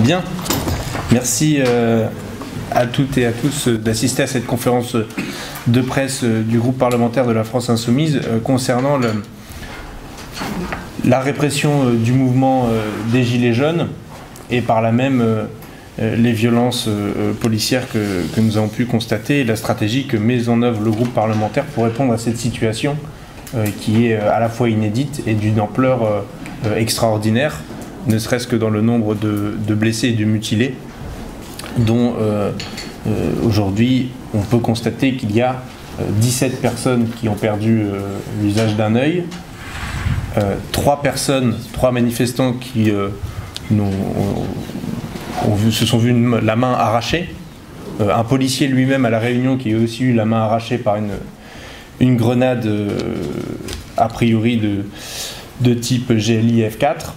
Bien, merci à toutes et à tous d'assister à cette conférence de presse du groupe parlementaire de la France Insoumise concernant la répression du mouvement des Gilets jaunes et par là même les violences policières que nous avons pu constater et la stratégie que met en œuvre le groupe parlementaire pour répondre à cette situation qui est à la fois inédite et d'une ampleur extraordinaire, ne serait-ce que dans le nombre de blessés et de mutilés, dont aujourd'hui on peut constater qu'il y a 17 personnes qui ont perdu l'usage d'un œil, 3 manifestants qui se sont vus la main arrachée, un policier lui-même à La Réunion qui a aussi eu la main arrachée par une grenade a priori de type GLI F4.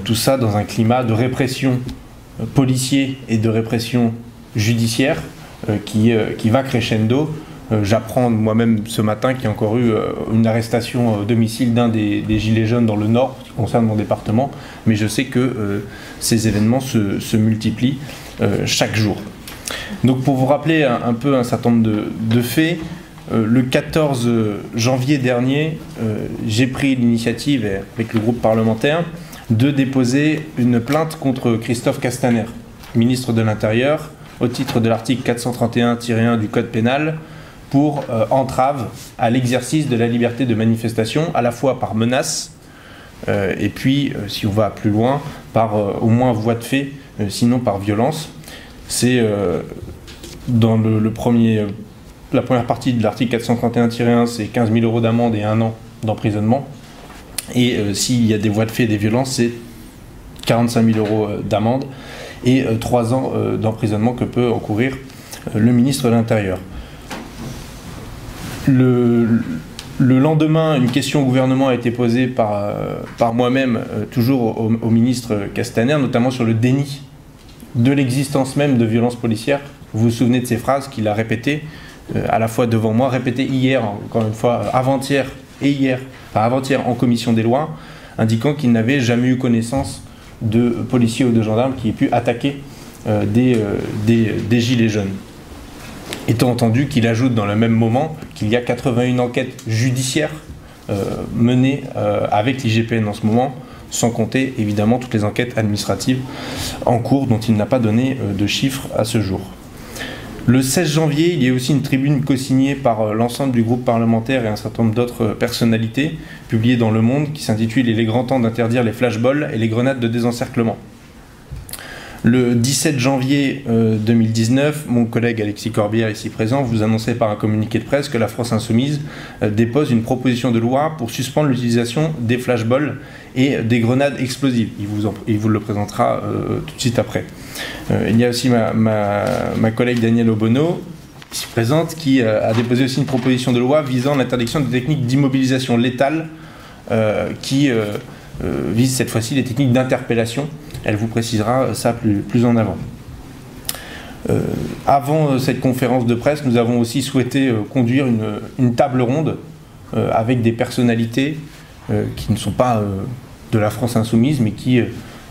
Tout ça dans un climat de répression policier et de répression judiciaire qui va crescendo. J'apprends moi-même ce matin qu'il y a encore eu une arrestation au domicile d'un des Gilets jaunes dans le Nord, qui concerne mon département, mais je sais que ces événements se multiplient chaque jour. Donc pour vous rappeler un peu un certain nombre de faits, le 14 janvier dernier, j'ai pris l'initiative avec le groupe parlementaire de déposer une plainte contre Christophe Castaner, ministre de l'Intérieur, au titre de l'article 431-1 du Code pénal, pour entrave à l'exercice de la liberté de manifestation, à la fois par menace, et puis, si on va plus loin, par au moins voie de fait, sinon par violence. C'est dans la première partie de l'article 431-1, c'est 15 000 € d'amende et 1 an d'emprisonnement. Et s'il y a des voies de fait et des violences, c'est 45 000 € d'amende et 3 ans d'emprisonnement que peut encourir le ministre de l'Intérieur. Le lendemain, une question au gouvernement a été posée par moi-même, toujours au ministre Castaner, notamment sur le déni de l'existence même de violences policières. Vous vous souvenez de ces phrases qu'il a répétées, à la fois devant moi, répétées hier, encore une fois, avant-hier et hier, enfin avant-hier en commission des lois, indiquant qu'il n'avait jamais eu connaissance de policiers ou de gendarmes qui aient pu attaquer des gilets jaunes. Étant entendu qu'il ajoute dans le même moment qu'il y a 81 enquêtes judiciaires menées avec l'IGPN en ce moment, sans compter évidemment toutes les enquêtes administratives en cours dont il n'a pas donné de chiffres à ce jour. Le 16 janvier, il y a aussi une tribune co-signée par l'ensemble du groupe parlementaire et un certain nombre d'autres personnalités, publiée dans Le Monde, qui s'intitule « Il est grand temps d'interdire les flashballs et les grenades de désencerclement ». Le 17 janvier 2019, mon collègue Alexis Corbière, ici présent, vous annonçait par un communiqué de presse que la France Insoumise dépose une proposition de loi pour suspendre l'utilisation des flashballs et des grenades explosives. Il vous le présentera tout de suite après. Il y a aussi ma collègue Danielle Obono, ici présente, qui a déposé aussi une proposition de loi visant l'interdiction des techniques d'immobilisation létale qui vise cette fois-ci les techniques d'interpellation. Elle vous précisera ça plus en avant. Avant cette conférence de presse, nous avons aussi souhaité conduire une table ronde avec des personnalités qui ne sont pas de la France Insoumise, mais qui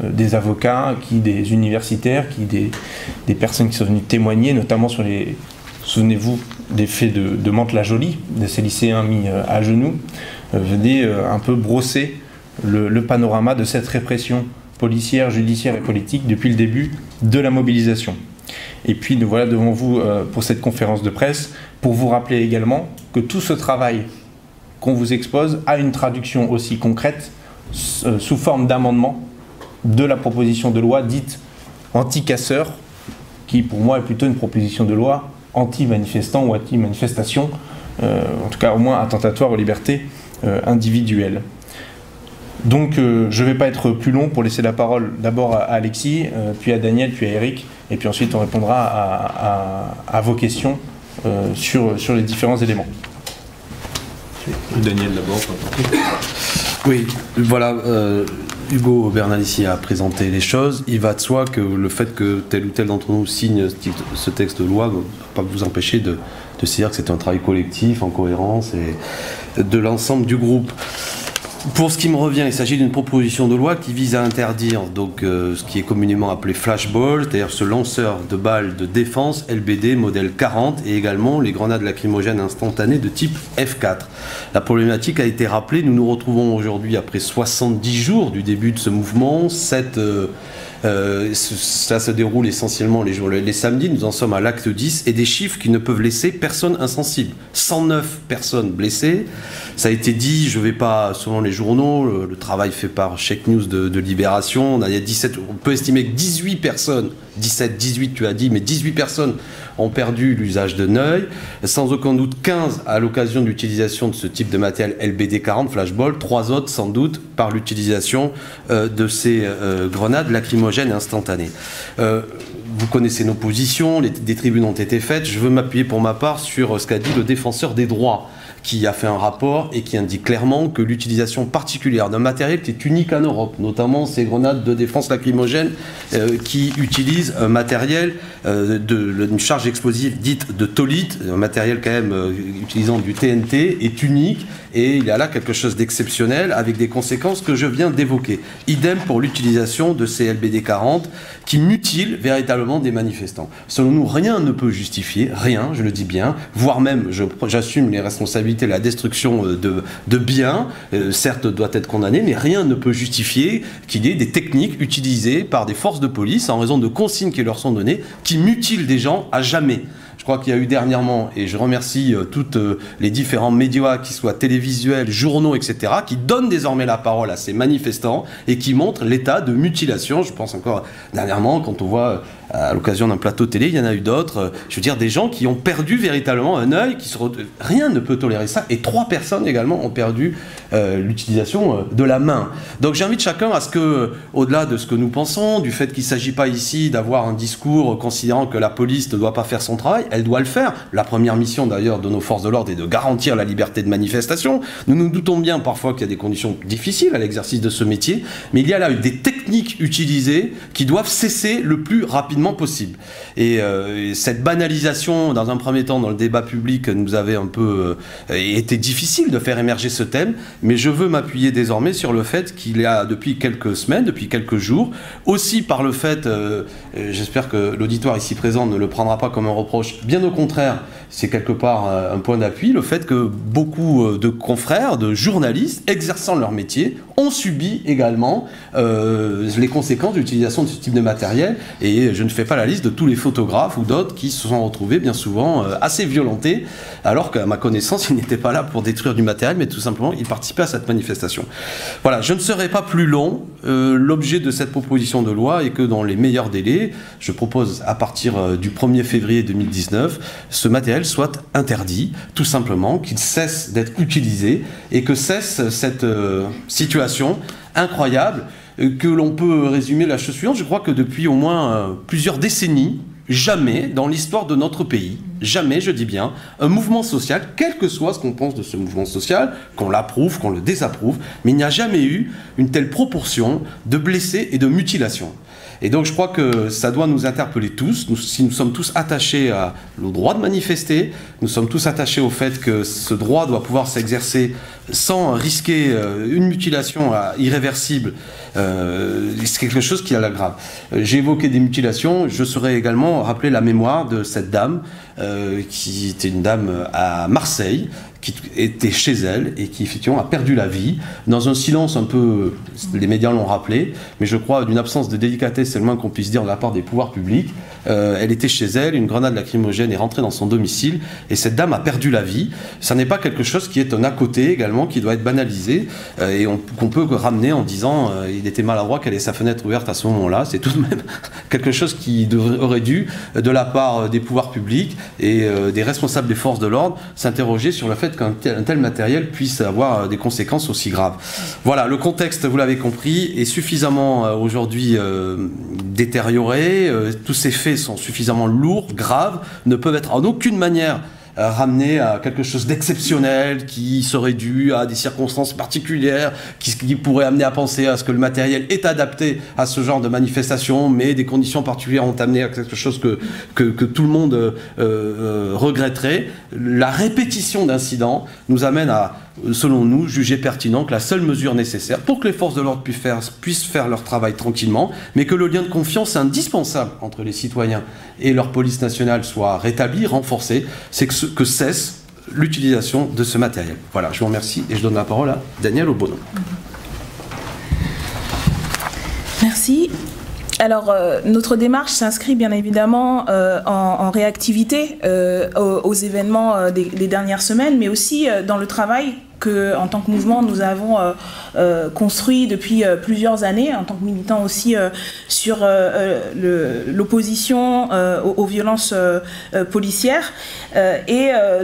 des avocats, des universitaires, des personnes qui sont venues témoigner, notamment sur les... Souvenez-vous des faits de Mantes-la-Jolie, de ces lycéens mis à genoux, venaient un peu brosser le panorama de cette répression policière, judiciaire et politique depuis le début de la mobilisation. Et puis nous voilà devant vous pour cette conférence de presse, pour vous rappeler également que tout ce travail qu'on vous expose a une traduction aussi concrète sous forme d'amendement de la proposition de loi dite anti-casseur, qui pour moi est plutôt une proposition de loi anti-manifestant ou anti-manifestation, en tout cas au moins attentatoire aux libertés individuelles. Donc je ne vais pas être plus long pour laisser la parole d'abord à Alexis, puis à Daniel, puis à Eric, et puis ensuite on répondra à vos questions sur les différents éléments. Daniel d'abord. Oui, voilà, Hugo Bernalici a présenté les choses. Il va de soi que le fait que tel ou tel d'entre nous signe ce texte de loi ne va pas vous empêcher de se dire que c'est un travail collectif, en cohérence, et de l'ensemble du groupe. Pour ce qui me revient, il s'agit d'une proposition de loi qui vise à interdire donc, ce qui est communément appelé flashball, c'est-à-dire ce lanceur de balles de défense LBD modèle 40 et également les grenades lacrymogènes instantanées de type F4. La problématique a été rappelée, nous nous retrouvons aujourd'hui après 70 jours du début de ce mouvement. Ça se déroule essentiellement les samedis, nous en sommes à l'acte 10 et des chiffres qui ne peuvent laisser personne insensible. 109 personnes blessées, ça a été dit, je ne vais pas, selon les journaux, le travail fait par Check News de Libération, il y a 17, on peut estimer que 18 personnes, 17, 18 tu as dit, mais 18 personnes ont perdu l'usage de Neuil, sans aucun doute 15 à l'occasion de l'utilisation de ce type de matériel LBD 40, flashball, 3 autres sans doute par l'utilisation de ces grenades lacrymogènes instantanées. Vous connaissez nos positions, des tribunes ont été faites, je veux m'appuyer pour ma part sur ce qu'a dit le défenseur des droits, qui a fait un rapport et qui indique clairement que l'utilisation particulière d'un matériel qui est unique en Europe, notamment ces grenades de défense lacrymogène qui utilisent un matériel une charge explosive dite de tholite, un matériel quand même utilisant du TNT, est unique et il y a là quelque chose d'exceptionnel avec des conséquences que je viens d'évoquer. Idem pour l'utilisation de ces LBD 40 qui mutilent véritablement des manifestants. Selon nous, rien ne peut justifier, rien, je le dis bien, voire même, j'assume les responsabilités, la destruction de biens, certes doit être condamné, mais rien ne peut justifier qu'il y ait des techniques utilisées par des forces de police en raison de consignes qui leur sont données, qui mutilent des gens à jamais. Je crois qu'il y a eu dernièrement, et je remercie toutes les différents médias, qu'ils soient télévisuels, journaux, etc., qui donnent désormais la parole à ces manifestants et qui montrent l'état de mutilation. Je pense encore dernièrement, quand on voit à l'occasion d'un plateau télé, il y en a eu d'autres, je veux dire des gens qui ont perdu véritablement un œil, rien ne peut tolérer ça, et 3 personnes également ont perdu l'utilisation de la main. Donc j'invite chacun à ce que, au-delà de ce que nous pensons, du fait qu'il ne s'agit pas ici d'avoir un discours considérant que la police ne doit pas faire son travail, elle doit le faire. La première mission d'ailleurs de nos forces de l'ordre est de garantir la liberté de manifestation. Nous nous doutons bien parfois qu'il y a des conditions difficiles à l'exercice de ce métier, mais il y a là des techniques utilisées qui doivent cesser le plus rapidement possible. Et cette banalisation, dans un premier temps, dans le débat public, nous avait un peu été difficile de faire émerger ce thème, mais je veux m'appuyer désormais sur le fait qu'il y a depuis quelques semaines, depuis quelques jours, aussi par le fait, j'espère que l'auditoire ici présent ne le prendra pas comme un reproche, bien au contraire, c'est quelque part un point d'appui, le fait que beaucoup de confrères, de journalistes, exerçant leur métier, ont subi également les conséquences de l'utilisation de ce type de matériel, et je ne fais pas la liste de tous les photographes ou d'autres qui se sont retrouvés bien souvent assez violentés, alors qu'à ma connaissance, ils n'étaient pas là pour détruire du matériel, mais tout simplement, ils participaient à cette manifestation. Voilà, je ne serai pas plus long. L'objet de cette proposition de loi est que dans les meilleurs délais, je propose à partir du 1er février 2019, ce matériel soit interdit, tout simplement, qu'il cesse d'être utilisé et que cesse cette situation incroyable que l'on peut résumer la chose suivante. Je crois que depuis au moins plusieurs décennies, jamais dans l'histoire de notre pays, jamais, je dis bien, un mouvement social, quel que soit ce qu'on pense de ce mouvement social, qu'on l'approuve, qu'on le désapprouve, mais il n'y a jamais eu une telle proportion de blessés et de mutilations. Et donc je crois que ça doit nous interpeller tous, si nous sommes tous attachés au droit de manifester, nous sommes tous attachés au fait que ce droit doit pouvoir s'exercer sans risquer une mutilation irréversible, c'est quelque chose qui a la grave. J'ai évoqué des mutilations, je saurais également rappeler la mémoire de cette dame, qui était une dame à Marseille, qui était chez elle et qui effectivement a perdu la vie dans un silence un peu, les médias l'ont rappelé, mais je crois d'une absence de délicatesse, c'est le moins qu'on puisse dire de la part des pouvoirs publics. Elle était chez elle, une grenade lacrymogène est rentrée dans son domicile et cette dame a perdu la vie. Ça n'est pas quelque chose qui est un à côté également, qui doit être banalisé et qu'on peut ramener en disant il était maladroit qu'elle ait sa fenêtre ouverte à ce moment-là. C'est tout de même quelque chose qui aurait dû, de la part des pouvoirs publics et des responsables des forces de l'ordre, s'interroger sur le fait qu'un tel matériel puisse avoir des conséquences aussi graves. Voilà, le contexte, vous l'avez compris, est suffisamment aujourd'hui détérioré. Tous ces faits sont suffisamment lourds, graves, ne peuvent être en aucune manière ramené à quelque chose d'exceptionnel qui serait dû à des circonstances particulières, qui pourrait amener à penser à ce que le matériel est adapté à ce genre de manifestation, mais des conditions particulières ont amené à quelque chose que tout le monde regretterait. La répétition d'incidents nous amène à, selon nous, juger pertinent que la seule mesure nécessaire pour que les forces de l'ordre puissent faire leur travail tranquillement, mais que le lien de confiance indispensable entre les citoyens et leur police nationale soit rétabli, renforcé, c'est que cesse l'utilisation de ce matériel. Voilà, je vous remercie et je donne la parole à Daniel Obono. Merci. Alors, notre démarche s'inscrit bien évidemment en réactivité aux événements des dernières semaines, mais aussi dans le travail que, en tant que mouvement, nous avons construit depuis plusieurs années, en tant que militants aussi sur l'opposition aux violences policières.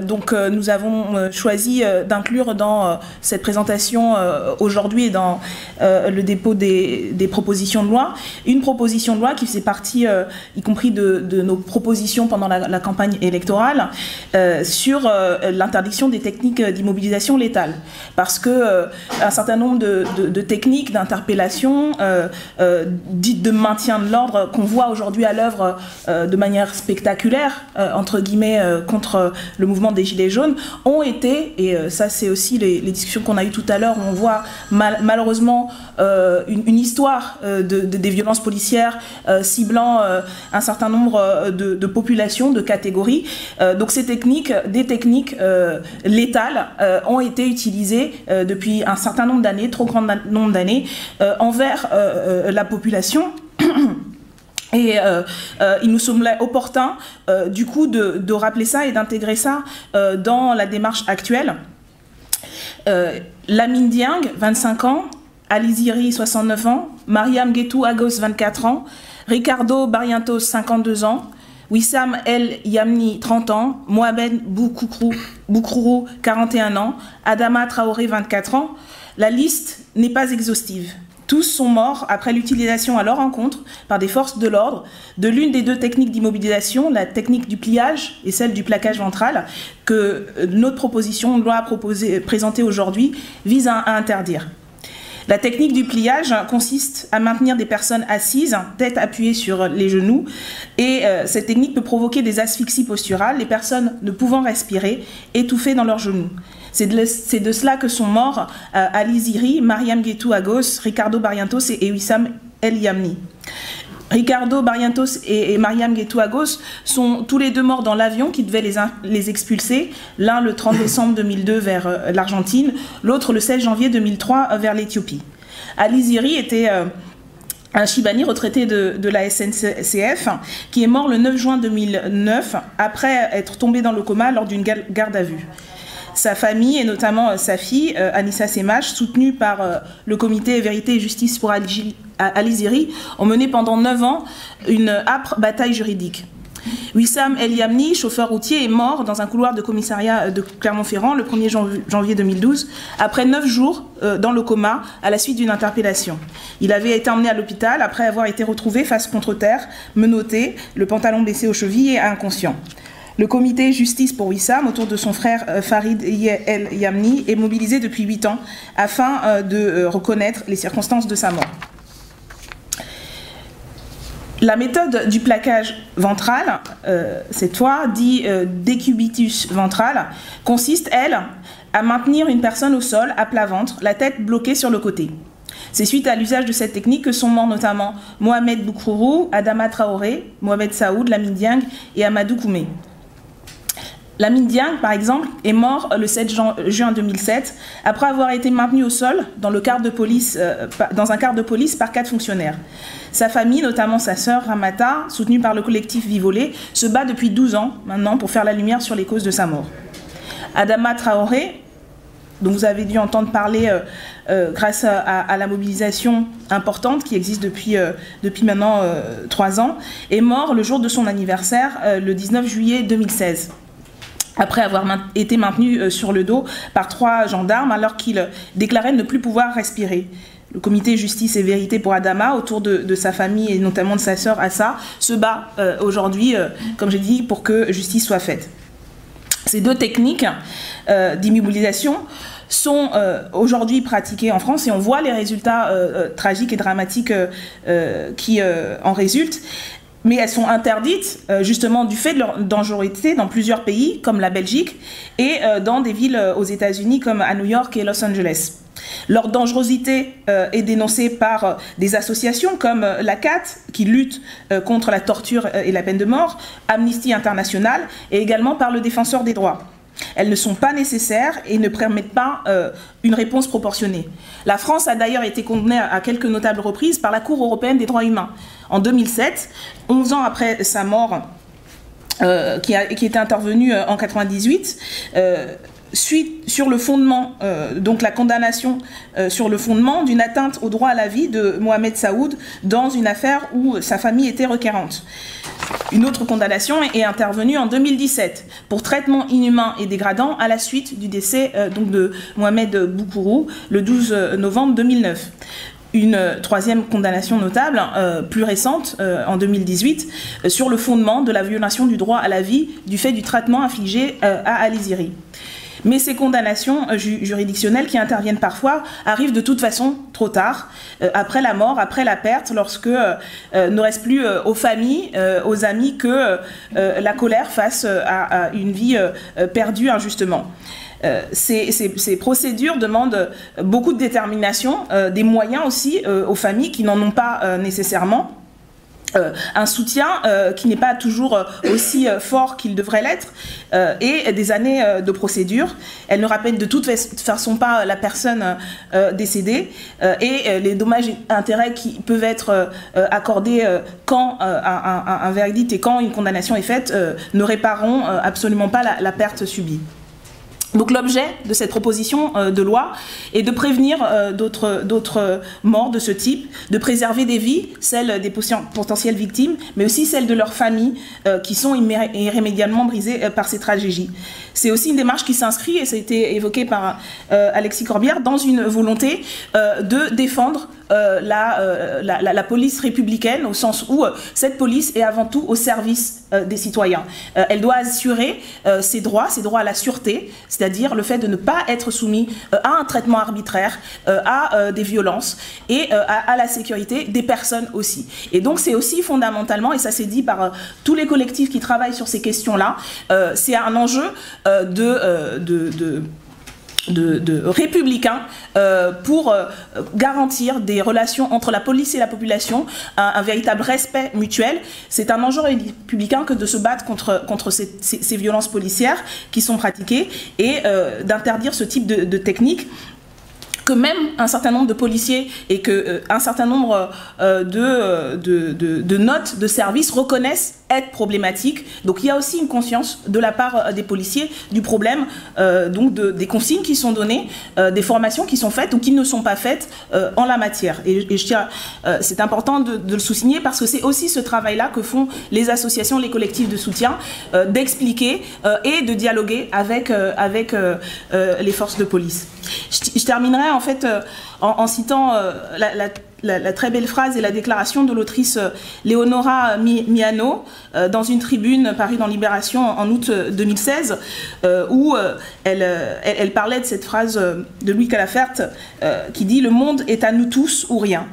Donc, nous avons choisi d'inclure dans cette présentation aujourd'hui et dans le dépôt des propositions de loi, une proposition de loi qui faisait partie, y compris de nos propositions pendant la campagne électorale, sur l'interdiction des techniques d'immobilisation létale. Parce que un certain nombre de techniques d'interpellation dites de maintien de l'ordre qu'on voit aujourd'hui à l'œuvre de manière spectaculaire, entre guillemets, contre le mouvement des Gilets jaunes, ont été, et ça c'est aussi les discussions qu'on a eues tout à l'heure, où on voit malheureusement une histoire des violences policières ciblant un certain nombre de populations, de catégories. Donc ces techniques, des techniques létales, ont été utilisées depuis un certain nombre d'années, trop grand nombre d'années, envers la population. Et il nous semblait opportun, du coup, de rappeler ça et d'intégrer ça dans la démarche actuelle. Lamine Dieng, 25 ans, Ali Ziri, 69 ans, Mariam Guettou Agos, 24 ans, Ricardo Barrientos, 52 ans, Wissam El Yamni, 30 ans, Mohamed Boukourou, 41 ans, Adama Traoré, 24 ans. La liste n'est pas exhaustive. Tous sont morts après l'utilisation à leur encontre par des forces de l'ordre de l'une des deux techniques d'immobilisation, la technique du pliage et celle du plaquage ventral, que notre proposition de loi présentée aujourd'hui vise à interdire. La technique du pliage consiste à maintenir des personnes assises, tête appuyée sur les genoux, et cette technique peut provoquer des asphyxies posturales, les personnes ne pouvant respirer, étouffées dans leurs genoux. C'est de cela que sont morts Ali Ziri, Mariam Guettou Agos, Ricardo Barrientos et Wissam El Yamni. Ricardo Barrientos et Mariam Guettou Agos sont tous les deux morts dans l'avion qui devait les expulser, l'un le 30 décembre 2002 vers l'Argentine, l'autre le 16 janvier 2003 vers l'Éthiopie. Ali Ziri était un Chibani retraité de la SNCF qui est mort le 9 juin 2009 après être tombé dans le coma lors d'une garde à vue. Sa famille, et notamment sa fille, Anissa Semache, soutenue par le comité Vérité et Justice pour Ali Ziri, ont mené pendant 9 ans une âpre bataille juridique. Wissam El Yamni, chauffeur routier, est mort dans un couloir de commissariat de Clermont-Ferrand le 1er janvier 2012, après 9 jours dans le coma à la suite d'une interpellation. Il avait été emmené à l'hôpital après avoir été retrouvé face contre terre, menotté, le pantalon blessé aux chevilles et inconscient. Le comité Justice pour Wissam, autour de son frère Farid El Yamni, est mobilisé depuis 8 ans afin de reconnaître les circonstances de sa mort. La méthode du plaquage ventral, cette fois dit décubitus ventral, consiste, elle, à maintenir une personne au sol à plat ventre, la tête bloquée sur le côté. C'est suite à l'usage de cette technique que sont morts notamment Mohamed Boukourou, Adama Traoré, Mohamed Saoud, Lamine Dieng et Amadou Koumé. Lamine Dieng, par exemple, est mort le 7 juin 2007 après avoir été maintenu au sol dans un quart de police par 4 fonctionnaires. Sa famille, notamment sa sœur Ramata, soutenue par le collectif Vivolé, se bat depuis 12 ans maintenant pour faire la lumière sur les causes de sa mort. Adama Traoré, dont vous avez dû entendre parler grâce à la mobilisation importante qui existe depuis maintenant 3 ans, est mort le jour de son anniversaire, le 19 juillet 2016. Après avoir été maintenu sur le dos par 3 gendarmes alors qu'il déclarait ne plus pouvoir respirer. Le comité Justice et Vérité pour Adama, autour de sa famille et notamment de sa sœur Assa, se bat aujourd'hui, comme j'ai dit, pour que justice soit faite. Ces deux techniques d'immobilisation sont aujourd'hui pratiquées en France et on voit les résultats tragiques et dramatiques qui en résultent. Mais elles sont interdites justement du fait de leur dangerosité dans plusieurs pays comme la Belgique et dans des villes aux États-Unis comme à New York et Los Angeles. Leur dangerosité est dénoncée par des associations comme la CAT qui lutte contre la torture et la peine de mort, Amnesty International et également par le Défenseur des droits. Elles ne sont pas nécessaires et ne permettent pas une réponse proportionnée. La France a d'ailleurs été condamnée à quelques notables reprises par la Cour européenne des droits humains. En 2007, 11 ans après sa mort, qui était intervenue en 1998, sur le fondement, donc la condamnation sur le fondement d'une atteinte au droit à la vie de Mohamed Saoud dans une affaire où sa famille était requérante. Une autre condamnation est intervenue en 2017 pour traitement inhumain et dégradant à la suite du décès donc de Mohamed Boukourou le 12 novembre 2009. Une troisième condamnation notable, plus récente, en 2018, sur le fondement de la violation du droit à la vie du fait du traitement infligé à Aliziri. Mais ces condamnations juridictionnelles qui interviennent parfois arrivent de toute façon trop tard, après la mort, après la perte, lorsque ne reste plus aux familles, aux amis que la colère face à une vie perdue injustement. Ces procédures demandent beaucoup de détermination, des moyens aussi aux familles qui n'en ont pas nécessairement. Un soutien qui n'est pas toujours aussi fort qu'il devrait l'être et des années de procédure. Elle ne rappelle de toute façon pas la personne décédée et les dommages et intérêts qui peuvent être accordés quand un verdict et quand une condamnation est faite ne répareront absolument pas la perte subie. Donc l'objet de cette proposition de loi est de prévenir d'autres morts de ce type, de préserver des vies, celles des potentielles victimes, mais aussi celles de leurs familles qui sont irrémédiablement brisées par ces tragédies. C'est aussi une démarche qui s'inscrit, et ça a été évoqué par Alexis Corbière, dans une volonté de défendre la police républicaine, au sens où cette police est avant tout au service des citoyens. Elle doit assurer ses droits à la sûreté, c'est-à-dire le fait de ne pas être soumis à un traitement arbitraire, à des violences et à la sécurité des personnes aussi. Et donc c'est aussi fondamentalement, et ça s'est dit par tous les collectifs qui travaillent sur ces questions-là, c'est un enjeu de républicains pour garantir des relations entre la police et la population, un véritable respect mutuel. C'est un enjeu républicain que de se battre contre ces violences policières qui sont pratiquées et d'interdire ce type de technique que même un certain nombre de policiers et que un certain nombre de notes de service reconnaissent être problématiques. Donc il y a aussi une conscience de la part des policiers du problème donc des consignes qui sont données, des formations qui sont faites ou qui ne sont pas faites en la matière. Et je tiens, c'est important de le souligner parce que c'est aussi ce travail-là que font les associations, les collectifs de soutien, d'expliquer et de dialoguer avec les forces de police. Je terminerai en fait en citant la très belle phrase et la déclaration de l'autrice Leonora Miano dans une tribune parue dans Libération en août 2016 où elle parlait de cette phrase de Louis Calafert qui dit « Le monde est à nous tous ou rien ».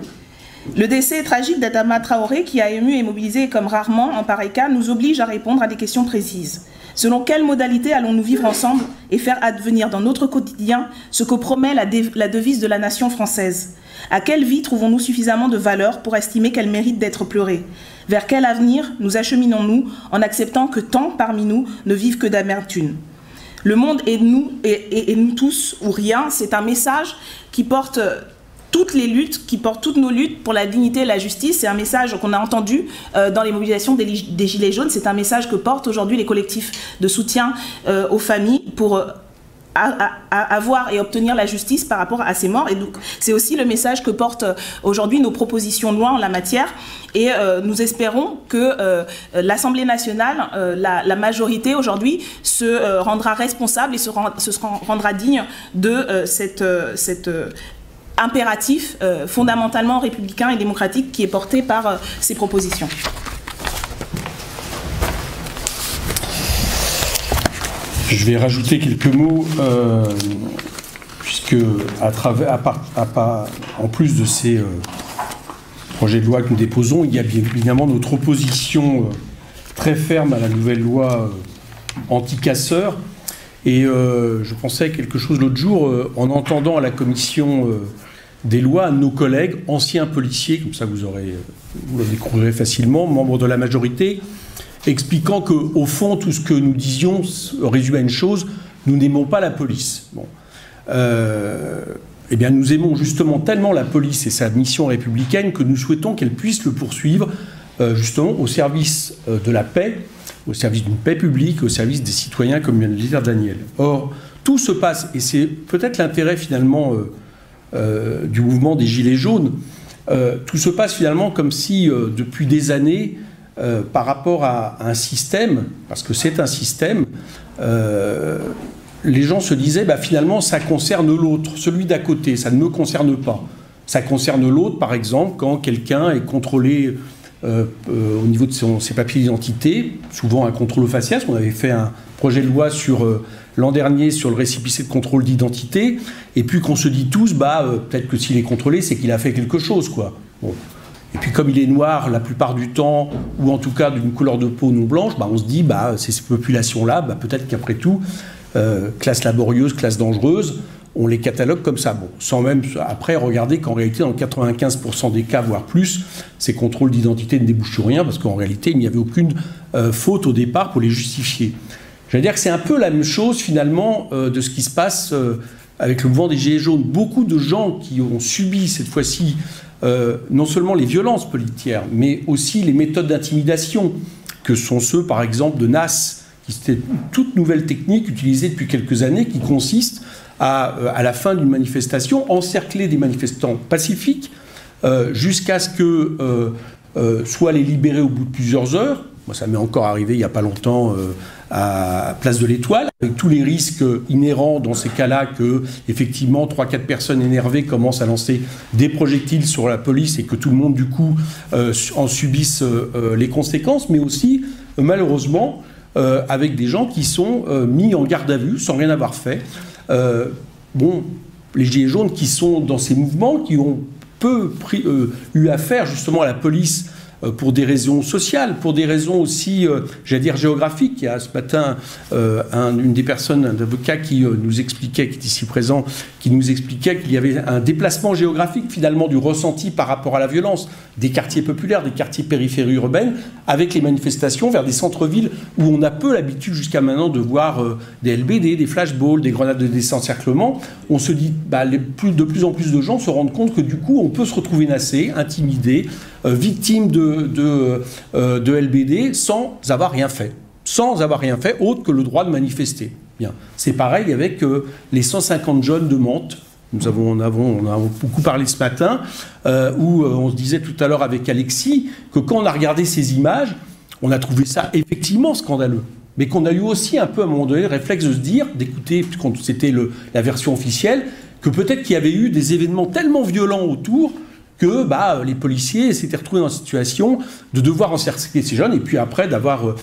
Le décès tragique d'Adama Traoré, qui a ému et mobilisé comme rarement en pareil cas, nous oblige à répondre à des questions précises. Selon quelles modalités allons-nous vivre ensemble et faire advenir dans notre quotidien ce que promet la devise de la nation française? À quelle vie trouvons-nous suffisamment de valeur pour estimer qu'elle mérite d'être pleurée? Vers quel avenir nous acheminons-nous en acceptant que tant parmi nous ne vivent que d'amertume? Le monde est nous et nous tous ou rien, c'est un message qui porte toutes les luttes, qui portent toutes nos luttes pour la dignité et la justice. C'est un message qu'on a entendu dans les mobilisations des Gilets jaunes. C'est un message que portent aujourd'hui les collectifs de soutien aux familles pour avoir et obtenir la justice par rapport à ces morts. Et donc c'est aussi le message que portent aujourd'hui nos propositions de loi en la matière. Et nous espérons que l'Assemblée nationale, la majorité aujourd'hui, se rendra responsable et se rendra digne de cette impératif fondamentalement républicain et démocratique qui est porté par ces propositions. Je vais rajouter quelques mots, puisque en plus de ces projets de loi que nous déposons, il y a bien évidemment notre opposition très ferme à la nouvelle loi anti-casseurs. Et je pensais à quelque chose l'autre jour, en entendant à la commission des lois nos collègues, anciens policiers, comme ça vous le découvrirez facilement, membres de la majorité, expliquant qu'au fond, tout ce que nous disions résume à une chose, nous n'aimons pas la police. Bon. Eh bien, nous aimons justement tellement la police et sa mission républicaine que nous souhaitons qu'elle puisse le poursuivre justement au service de la paix, au service d'une paix publique, au service des citoyens, comme vient de le dire Daniel. Or, tout se passe, et c'est peut-être l'intérêt finalement du mouvement des Gilets jaunes, tout se passe finalement comme si, depuis des années, par rapport à un système, parce que c'est un système, les gens se disaient, bah, finalement, ça concerne l'autre, celui d'à côté, ça ne me concerne pas. Ça concerne l'autre, par exemple, quand quelqu'un est contrôlé au niveau de ses papiers d'identité, souvent un contrôle facial. On avait fait un projet de loi l'an dernier sur le récépissé de contrôle d'identité, et puis qu'on se dit tous, peut-être que s'il est contrôlé, c'est qu'il a fait quelque chose, quoi. Bon. Et puis comme il est noir la plupart du temps, ou en tout cas d'une couleur de peau non blanche, on se dit, c'est ces populations-là, peut-être qu'après tout, classe laborieuse, classe dangereuse, on les catalogue comme ça. Bon, sans même après regarder qu'en réalité, dans 95% des cas, voire plus, ces contrôles d'identité ne débouchent sur rien, parce qu'en réalité, il n'y avait aucune faute au départ pour les justifier. J'allais dire que c'est un peu la même chose, finalement, de ce qui se passe avec le mouvement des Gilets jaunes. Beaucoup de gens qui ont subi, cette fois-ci, non seulement les violences policières, mais aussi les méthodes d'intimidation, que sont ceux, par exemple, de NAS, qui c'était une toute nouvelle technique utilisée depuis quelques années, qui consiste à la fin d'une manifestation, encercler des manifestants pacifiques jusqu'à ce que soit les libérer au bout de plusieurs heures. Moi, ça m'est encore arrivé il n'y a pas longtemps à Place de l'Étoile, avec tous les risques inhérents dans ces cas-là que, effectivement, 3-4 personnes énervées commencent à lancer des projectiles sur la police et que tout le monde, du coup, en subisse les conséquences, mais aussi, malheureusement, avec des gens qui sont mis en garde à vue sans rien avoir fait. Les Gilets jaunes qui sont dans ces mouvements, qui ont peu eu affaire justement à la police pour des raisons sociales, pour des raisons aussi, j'allais dire, géographiques. Il y a ce matin une des personnes, un avocat qui nous expliquait, qui est ici présent, qui nous expliquait qu'il y avait un déplacement géographique finalement du ressenti par rapport à la violence des quartiers populaires, des quartiers périphéries urbaines, avec les manifestations vers des centres-villes où on a peu l'habitude jusqu'à maintenant de voir des LBD, des flashballs, des grenades de désencerclement. On se dit, de plus en plus de gens se rendent compte que du coup, on peut se retrouver nassé, intimidé, victime de LBD sans avoir rien fait. Sans avoir rien fait autre que le droit de manifester. Bien. C'est pareil avec les 150 jeunes de Mantes. On a beaucoup parlé ce matin, où on se disait tout à l'heure avec Alexis que quand on a regardé ces images, on a trouvé ça effectivement scandaleux. Mais qu'on a eu aussi un peu à un moment donné le réflexe de se dire, d'écouter, quand c'était la version officielle, que peut-être qu'il y avait eu des événements tellement violents autour que les policiers s'étaient retrouvés dans la situation de devoir encercler ces jeunes et puis après d'avoir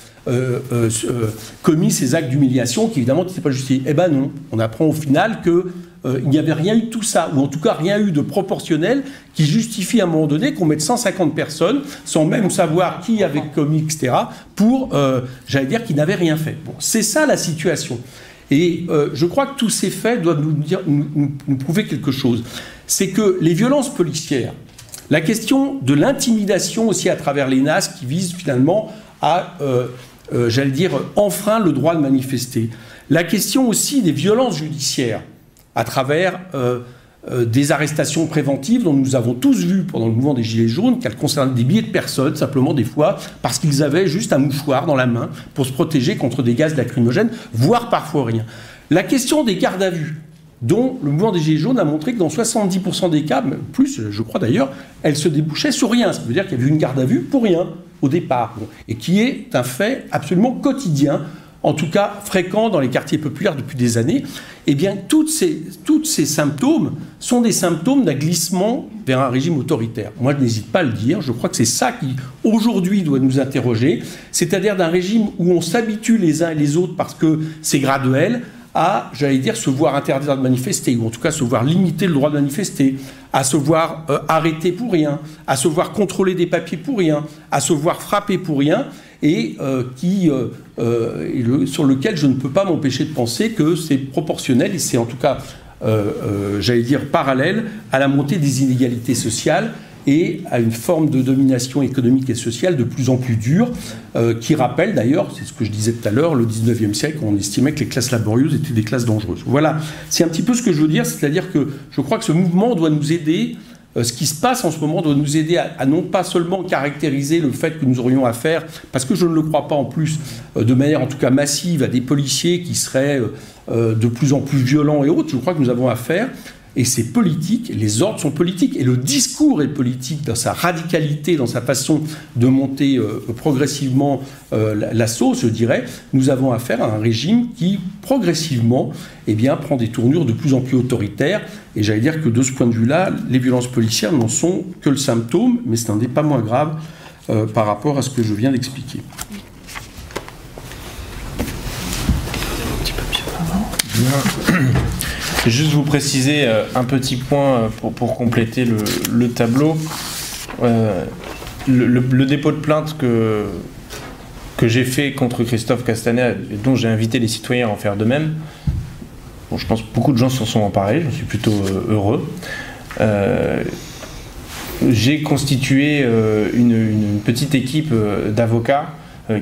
commis ces actes d'humiliation qui évidemment n'étaient pas justifiés. Eh ben non, on apprend au final qu'il n'y avait rien eu de tout ça, ou en tout cas rien eu de proportionnel qui justifie à un moment donné qu'on mette 150 personnes, sans même savoir qui avait commis, etc., pour, j'allais dire, qu'ils n'avaient rien fait. Bon, c'est ça la situation. Et je crois que tous ces faits doivent nous prouver quelque chose. C'est que les violences policières, la question de l'intimidation aussi à travers les NAS qui visent finalement à, j'allais dire, enfreindre le droit de manifester. La question aussi des violences judiciaires à travers des arrestations préventives dont nous avons tous vu pendant le mouvement des Gilets jaunes qu'elles concernaient des milliers de personnes, simplement des fois parce qu'ils avaient juste un mouchoir dans la main pour se protéger contre des gaz lacrymogènes, voire parfois rien. La question des gardes à vue, dont le mouvement des Gilets jaunes a montré que dans 70% des cas, plus je crois d'ailleurs, elle se débouchait sur rien. Ça veut dire qu'il y avait une garde à vue pour rien au départ, et qui est un fait absolument quotidien en tout cas fréquents dans les quartiers populaires depuis des années, eh bien, tous ces symptômes sont des symptômes d'un glissement vers un régime autoritaire. Moi, je n'hésite pas à le dire. Je crois que c'est ça qui, aujourd'hui, doit nous interroger. C'est-à-dire d'un régime où on s'habitue les uns et les autres parce que c'est graduel, à, j'allais dire, se voir interdire de manifester, ou en tout cas se voir limiter le droit de manifester, à se voir arrêter pour rien, à se voir contrôler des papiers pour rien, à se voir frapper pour rien, et sur lequel je ne peux pas m'empêcher de penser que c'est proportionnel, et c'est en tout cas, j'allais dire, parallèle à la montée des inégalités sociales et à une forme de domination économique et sociale de plus en plus dure, qui rappelle d'ailleurs, c'est ce que je disais tout à l'heure, le 19e siècle, où on estimait que les classes laborieuses étaient des classes dangereuses. Voilà, c'est un petit peu ce que je veux dire, c'est-à-dire que je crois que ce mouvement doit nous aider, ce qui se passe en ce moment doit nous aider à non pas seulement caractériser le fait que nous aurions affaire, parce que je ne le crois pas en plus, de manière en tout cas massive, à des policiers qui seraient de plus en plus violents et autres. Je crois que nous avons affaire, et c'est politique, les ordres sont politiques, et le discours est politique dans sa radicalité, dans sa façon de monter progressivement la sauce, je dirais. Nous avons affaire à un régime qui, progressivement, eh bien, prend des tournures de plus en plus autoritaires. Et j'allais dire que de ce point de vue-là, les violences policières n'en sont que le symptôme, mais ce n'en est pas moins grave par rapport à ce que je viens d'expliquer. Je vais juste vous préciser un petit point pour compléter le tableau. Le dépôt de plainte que j'ai fait contre Christophe Castaner, et dont j'ai invité les citoyens à en faire de même, bon, je pense que beaucoup de gens s'en sont emparés, je suis plutôt heureux. J'ai constitué une petite équipe d'avocats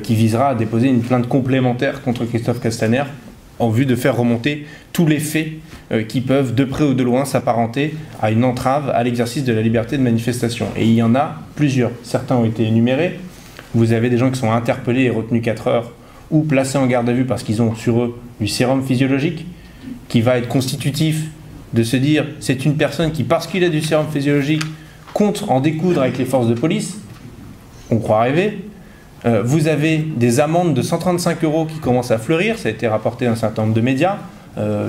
qui visera à déposer une plainte complémentaire contre Christophe Castaner en vue de faire remonter tous les faits qui peuvent de près ou de loin s'apparenter à une entrave à l'exercice de la liberté de manifestation. Et il y en a plusieurs. Certains ont été énumérés. Vous avez des gens qui sont interpellés et retenus 4 heures ou placés en garde à vue parce qu'ils ont sur eux du sérum physiologique qui va être constitutif de se dire c'est une personne qui, parce qu'il a du sérum physiologique, compte en découdre avec les forces de police. On croit rêver. Vous avez des amendes de 135 € qui commencent à fleurir, ça a été rapporté dans un certain nombre de médias,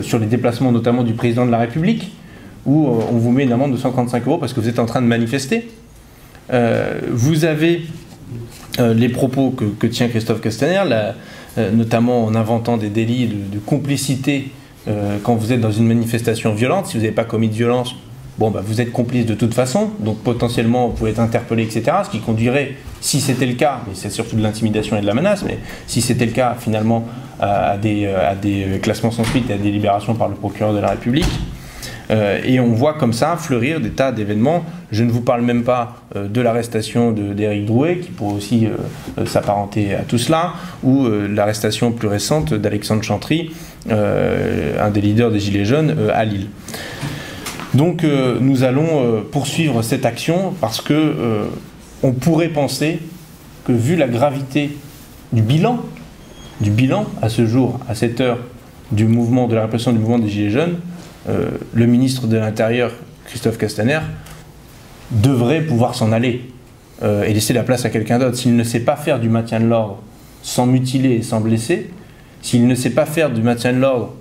sur les déplacements notamment du président de la République, où on vous met une amende de 135 € parce que vous êtes en train de manifester. Vous avez les propos que tient Christophe Castaner, notamment en inventant des délits de complicité quand vous êtes dans une manifestation violente. Si vous n'avez pas commis de violence, bon, bah, vous êtes complice de toute façon, donc potentiellement vous pouvez être interpellé, etc. Ce qui conduirait, si c'était le cas, mais c'est surtout de l'intimidation et de la menace, mais si c'était le cas finalement à des classements sans suite et à des libérations par le procureur de la République. Et on voit comme ça fleurir des tas d'événements. Je ne vous parle même pas de l'arrestation d'Éric Drouet, qui pourrait aussi s'apparenter à tout cela, ou l'arrestation plus récente d'Alexandre Chantry, un des leaders des Gilets jaunes, à Lille. Donc nous allons poursuivre cette action parce que on pourrait penser que vu la gravité du bilan à ce jour, à cette heure, du mouvement, de la répression du mouvement des Gilets jaunes, le ministre de l'Intérieur, Christophe Castaner, devrait pouvoir s'en aller et laisser la place à quelqu'un d'autre. S'il ne sait pas faire du maintien de l'ordre sans mutiler et sans blesser, s'il ne sait pas faire du maintien de l'ordre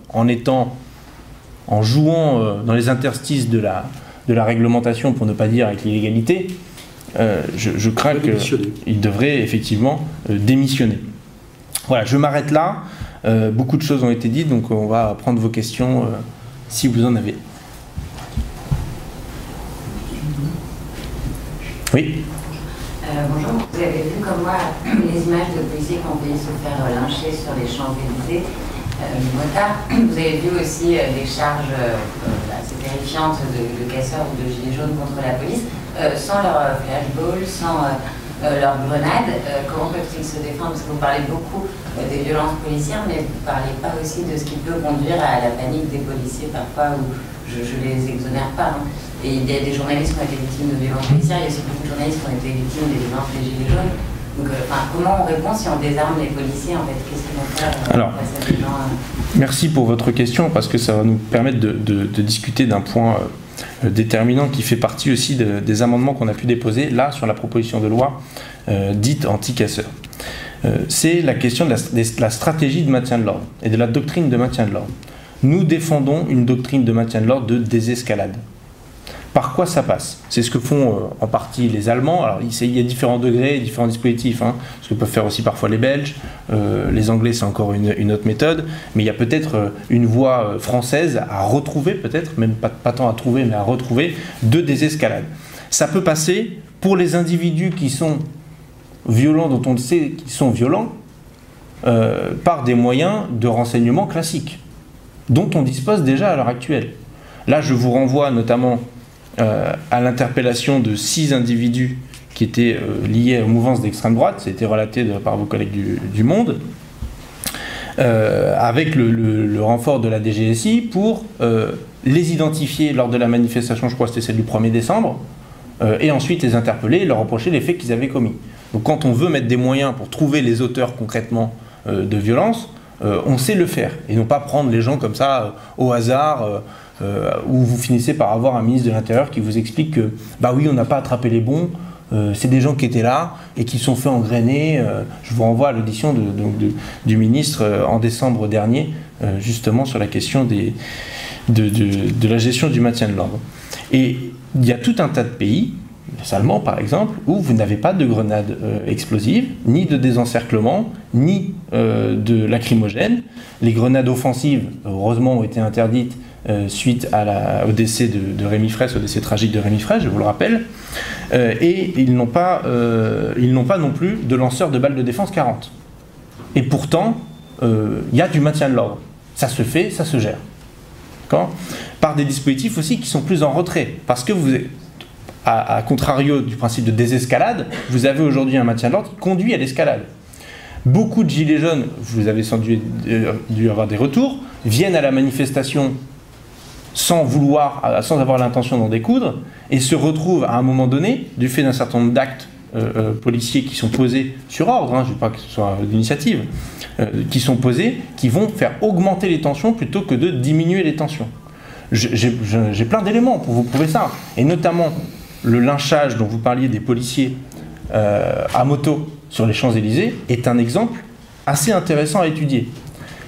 en jouant dans les interstices de la réglementation, pour ne pas dire avec l'illégalité, je crains qu'il devrait effectivement démissionner. Voilà, je m'arrête là. Beaucoup de choses ont été dites, donc on va prendre vos questions si vous en avez. Oui. Bonjour, vous avez vu comme moi les images de policiers qui ont failli se faire lyncher sur les Champs-Élysées. Motard. Vous avez vu aussi les charges assez terrifiantes de casseurs ou de gilets jaunes contre la police, sans leur flashball, sans leurs grenades. Comment peuvent-ils se défendre? Parce que vous parlez beaucoup des violences policières, mais vous ne parlez pas aussi de ce qui peut conduire à la panique des policiers parfois, où je ne les exonère pas. Hein. Et il y a des journalistes qui ont été victimes de violences policières, il y a aussi beaucoup de journalistes qui ont été victimes des violences des gilets jaunes. Donc, comment on répond si on désarme les policiers, en fait? Qu'est-ce qu'ils vont faire Alors, merci pour votre question, parce que ça va nous permettre de discuter d'un point déterminant qui fait partie aussi des amendements qu'on a pu déposer là sur la proposition de loi dite anti-casseurs. c'est la question de la stratégie de maintien de l'ordre et de la doctrine de maintien de l'ordre. Nous défendons une doctrine de maintien de l'ordre de désescalade. Par quoi ça passe? C'est ce que font en partie les Allemands. Alors il y a différents degrés, différents dispositifs, hein, ce que peuvent faire aussi parfois les Belges. Les Anglais, c'est encore une autre méthode. Mais il y a peut-être une voie française à retrouver, peut-être, même pas tant à trouver, mais à retrouver, de désescalade. Ça peut passer pour les individus qui sont violents, dont on le sait qu'ils sont violents, par des moyens de renseignement classiques, dont on dispose déjà à l'heure actuelle. Là, je vous renvoie notamment à l'interpellation de 6 individus qui étaient liés aux mouvances d'extrême droite, ça a été relaté par vos collègues du Monde, avec le renfort de la DGSI pour les identifier lors de la manifestation, je crois que c'était celle du 1er décembre, et ensuite les interpeller et leur reprocher les faits qu'ils avaient commis. Donc quand on veut mettre des moyens pour trouver les auteurs concrètement de violence, on sait le faire, et non pas prendre les gens comme ça au hasard, où vous finissez par avoir un ministre de l'Intérieur qui vous explique que bah oui, on n'a pas attrapé les bons, c'est des gens qui étaient là et qui sont fait engrainer. Je vous renvoie à l'audition du ministre en décembre dernier, justement sur la question de la gestion du maintien de l'ordre. Et il y a tout un tas de pays, les Allemands par exemple, où vous n'avez pas de grenades explosives, ni de désencerclement, ni de lacrymogènes. Les grenades offensives, heureusement, ont été interdites suite au décès de Rémi Fraisse, au décès tragique de Rémi Fraisse, je vous le rappelle. Et ils n'ont pas non plus de lanceurs de balles de défense 40. Et pourtant, il y a du maintien de l'ordre. Ça se fait, ça se gère. Par des dispositifs aussi qui sont plus en retrait. Parce que à contrario du principe de désescalade, vous avez aujourd'hui un maintien de l'ordre qui conduit à l'escalade. Beaucoup de gilets jaunes, vous avez sans dû avoir des retours, viennent à la manifestation sans avoir l'intention d'en découdre, et se retrouvent à un moment donné, du fait d'un certain nombre d'actes policiers qui sont posés sur ordre, hein, je ne veux pas que ce soit d'initiative, qui sont posés, qui vont faire augmenter les tensions plutôt que de diminuer les tensions. J'ai plein d'éléments pour vous prouver ça, et notamment le lynchage dont vous parliez des policiers à moto sur les Champs-Élysées est un exemple assez intéressant à étudier.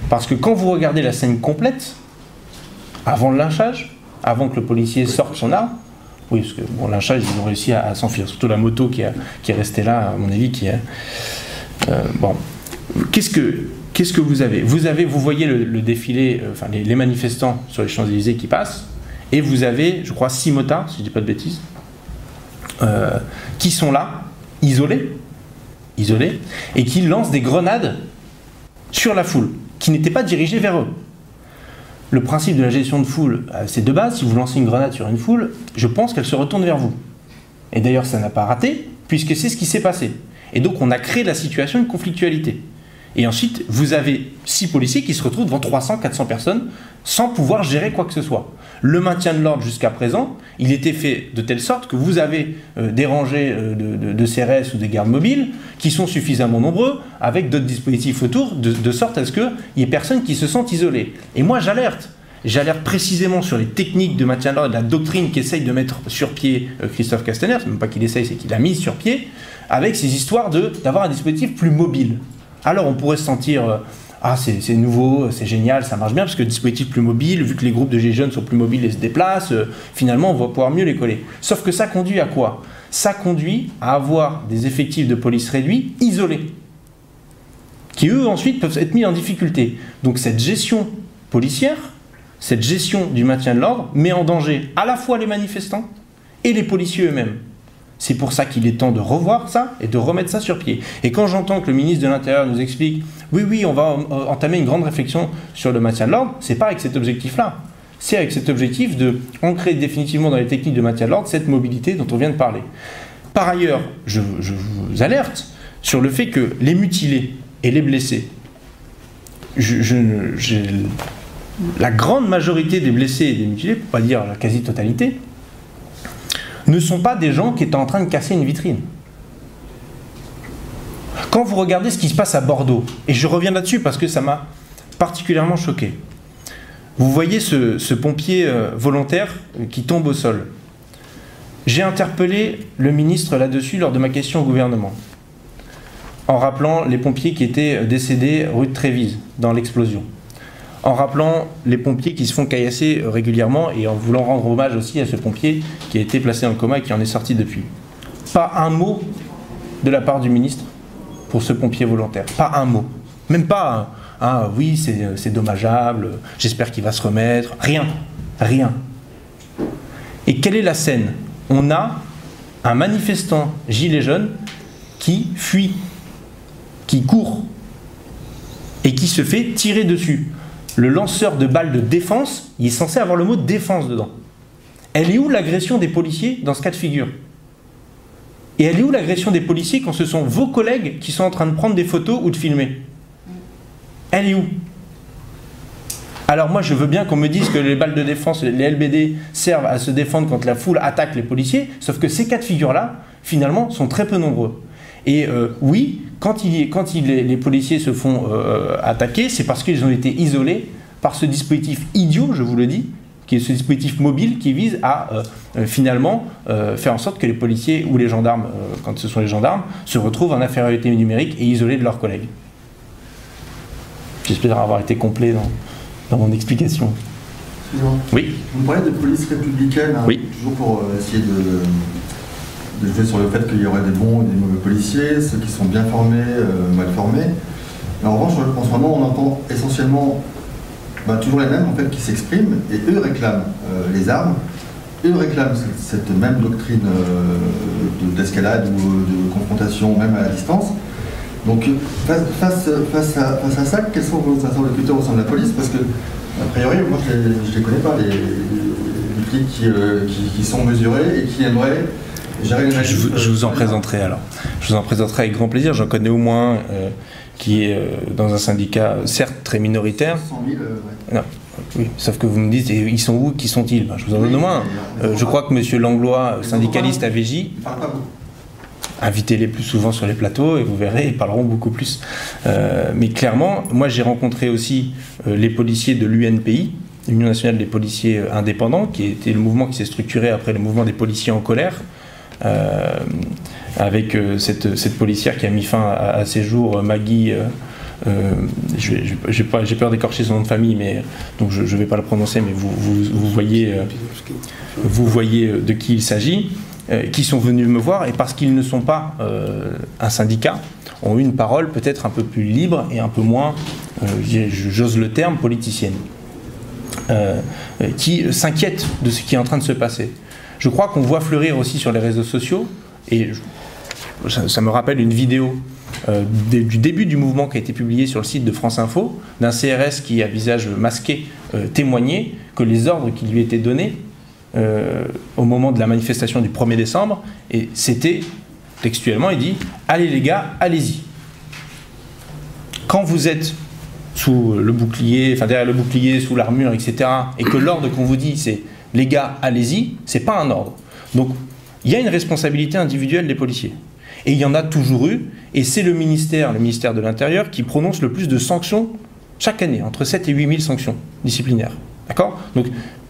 Parce que quand vous regardez la scène complète, avant le lynchage, avant que le policier sorte son arme, oui, parce que bon, lynchage, ils ont réussi à s'enfuir, surtout la moto qui est restée là, à mon avis, qui est... bon, qu'est-ce que vous avez? Vous voyez le défilé, enfin les manifestants sur les Champs-Élysées qui passent, et vous avez, je crois, 6 motards, si je ne dis pas de bêtises, qui sont là, isolés, et qui lancent des grenades sur la foule, qui n'étaient pas dirigées vers eux. Le principe de la gestion de foule, c'est de base, si vous lancez une grenade sur une foule, je pense qu'elle se retourne vers vous. Et d'ailleurs, ça n'a pas raté, puisque c'est ce qui s'est passé. Et donc, on a créé la situation, une conflictualité. Et ensuite, vous avez 6 policiers qui se retrouvent devant 300, 400 personnes, sans pouvoir gérer quoi que ce soit. Le maintien de l'ordre jusqu'à présent, il était fait de telle sorte que vous avez des rangées de CRS ou des gardes mobiles qui sont suffisamment nombreux, avec d'autres dispositifs autour, de sorte à ce qu'il n'y ait personne qui se sente isolé. Et moi, j'alerte. J'alerte précisément sur les techniques de maintien de l'ordre, la doctrine qu'essaye de mettre sur pied Christophe Castaner, c'est même pas qu'il essaye, c'est qu'il l'a mise sur pied, avec ces histoires d'avoir un dispositif plus mobile. Alors on pourrait se sentir... ah, c'est nouveau, c'est génial, ça marche bien, parce que le dispositif plus mobile, vu que les groupes de gilets jaunes sont plus mobiles et se déplacent, finalement, on va pouvoir mieux les coller. Sauf que ça conduit à quoi? Ça conduit à avoir des effectifs de police réduits, isolés, qui eux, ensuite, peuvent être mis en difficulté. Donc cette gestion policière, cette gestion du maintien de l'ordre, met en danger à la fois les manifestants et les policiers eux-mêmes. C'est pour ça qu'il est temps de revoir ça et de remettre ça sur pied. Et quand j'entends que le ministre de l'Intérieur nous explique « oui, on va entamer une grande réflexion sur le maintien de l'ordre », c'est pas avec cet objectif-là. C'est avec cet objectif de ancrer définitivement dans les techniques de maintien de l'ordre cette mobilité dont on vient de parler. Par ailleurs, je vous alerte sur le fait que les mutilés et les blessés, la grande majorité des blessés et des mutilés, pour pas dire la quasi-totalité, ne sont pas des gens qui étaient en train de casser une vitrine. Quand vous regardez ce qui se passe à Bordeaux, et je reviens là-dessus parce que ça m'a particulièrement choqué, vous voyez ce pompier volontaire qui tombe au sol. J'ai interpellé le ministre là-dessus lors de ma question au gouvernement. en rappelant les pompiers qui étaient décédés rue de Trévise dans l'explosion, en rappelant les pompiers qui se font caillasser régulièrement et en voulant rendre hommage aussi à ce pompier qui a été placé dans le coma et qui en est sorti depuis. Pas un mot de la part du ministre pour ce pompier volontaire. Pas un mot. Même pas « Ah oui, c'est dommageable, j'espère qu'il va se remettre ». Rien. Rien. Et quelle est la scène? On a un manifestant gilet jaune qui fuit, qui court et qui se fait tirer dessus. Le lanceur de balles de défense, il est censé avoir le mot défense dedans. Elle est où l'agression des policiers dans ce cas de figure? Et elle est où l'agression des policiers quand ce sont vos collègues qui sont en train de prendre des photos ou de filmer? Elle est où? Alors moi je veux bien qu'on me dise que les balles de défense, les LBD servent à se défendre quand la foule attaque les policiers, sauf que ces cas de figure-là, finalement, sont très peu nombreux. Et oui, quand les policiers se font attaquer, c'est parce qu'ils ont été isolés par ce dispositif idiot, je vous le dis, qui est ce dispositif mobile qui vise à finalement faire en sorte que les policiers ou les gendarmes, quand ce sont les gendarmes, se retrouvent en infériorité numérique et isolés de leurs collègues. J'espère avoir été complet dans mon explication. Excusez-moi. Oui. Vous me parlez de police républicaine, hein, oui. Toujours pour essayer de jouer sur le fait qu'il y aurait des bons et des mauvais policiers, ceux qui sont bien formés, mal formés. Mais en revanche, en ce moment, on entend essentiellement toujours les mêmes en fait, qui s'expriment, et eux réclament les armes, eux réclament cette même doctrine d'escalade ou de confrontation, même à la distance. Donc face à ça, quels sont vos interlocuteurs au sein de la police? Parce que, a priori, moi je ne les connais pas, les flics qui sont mesurés et qui aimeraient gérer les manifs. Je vous en présenterai alors. Je vous en présenterai avec grand plaisir. J'en connais au moins qui est dans un syndicat, certes très minoritaire. 100 000, ouais. Non. Oui, sauf que vous me dites, ils sont où? Qui sont-ils? Je vous en donne au moins. Je crois que M. Langlois, syndicaliste à VJ, Ils ne parlent pas beaucoup. Invitez-les plus souvent sur les plateaux et vous verrez, ils parleront beaucoup plus. Mais clairement, moi j'ai rencontré aussi les policiers de l'UNPI, l'Union nationale des policiers indépendants, qui était le mouvement qui s'est structuré après le mouvement des policiers en colère, avec cette policière qui a mis fin à ses jours, Maggie. J'ai peur d'écorcher son nom de famille, mais donc je ne vais pas le prononcer, mais vous voyez de qui il s'agit. Qui sont venus me voir et parce qu'ils ne sont pas un syndicat, ont eu une parole peut-être un peu plus libre et un peu moins, j'ose le terme, politicienne, qui s'inquiètent de ce qui est en train de se passer. Je crois qu'on voit fleurir aussi sur les réseaux sociaux, et ça me rappelle une vidéo du début du mouvement qui a été publiée sur le site de France Info, d'un CRS qui, à visage masqué, témoignait que les ordres qui lui étaient donnés au moment de la manifestation du 1er décembre, et c'était, textuellement, il dit « Allez les gars, allez-y ». Quand vous êtes sous le bouclier, enfin derrière le bouclier, sous l'armure, etc., et que l'ordre qu'on vous dit c'est « Les gars, allez-y », c'est pas un ordre. Donc, il y a une responsabilité individuelle des policiers. Et il y en a toujours eu, et c'est le ministère de l'Intérieur, qui prononce le plus de sanctions chaque année, entre 7 et 8 000 sanctions disciplinaires. D'accord ? Donc,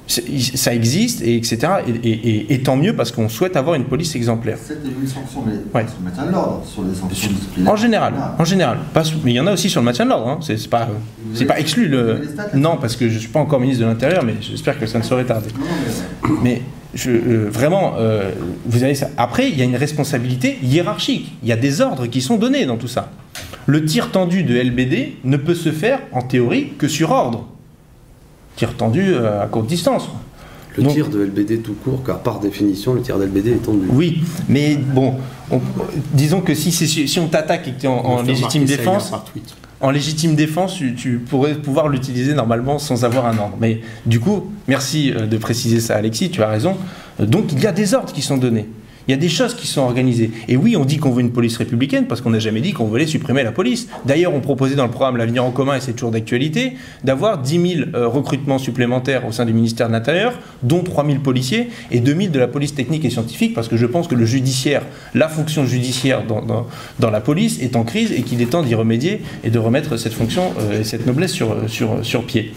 ça existe, et etc. Et tant mieux parce qu'on souhaite avoir une police exemplaire. 7 et 8 sanctions, mais ouais. Sur le maintien de l'ordre, sur les sanctions disciplinaires. En général. Mais il y en a aussi sur le maintien de l'ordre. Hein. C'est pas exclu. Non, parce que je ne suis pas encore ministre de l'Intérieur, mais j'espère que ça ne saurait tarder. Non, mais vraiment, vous avez ça. Après, il y a une responsabilité hiérarchique. Il y a des ordres qui sont donnés dans tout ça. Le tir tendu de LBD ne peut se faire, en théorie, que sur ordre. Tir tendu à courte distance. Le tir de LBD tout court, car par définition, le tir d'LBD est tendu. Oui, mais bon, disons que si on t'attaque et que tu es en légitime défense, tu pourrais pouvoir l'utiliser normalement sans avoir un ordre. Mais du coup, merci de préciser ça, Alexis, tu as raison. Donc il y a des ordres qui sont donnés. Il y a des choses qui sont organisées. Et oui, on dit qu'on veut une police républicaine parce qu'on n'a jamais dit qu'on voulait supprimer la police. D'ailleurs, on proposait dans le programme L'Avenir en commun, et c'est toujours d'actualité, d'avoir 10 000 recrutements supplémentaires au sein du ministère de l'Intérieur, dont 3 000 policiers et 2 000 de la police technique et scientifique, parce que je pense que le judiciaire, la fonction judiciaire dans la police est en crise et qu'il est temps d'y remédier et de remettre cette fonction et cette noblesse sur pied.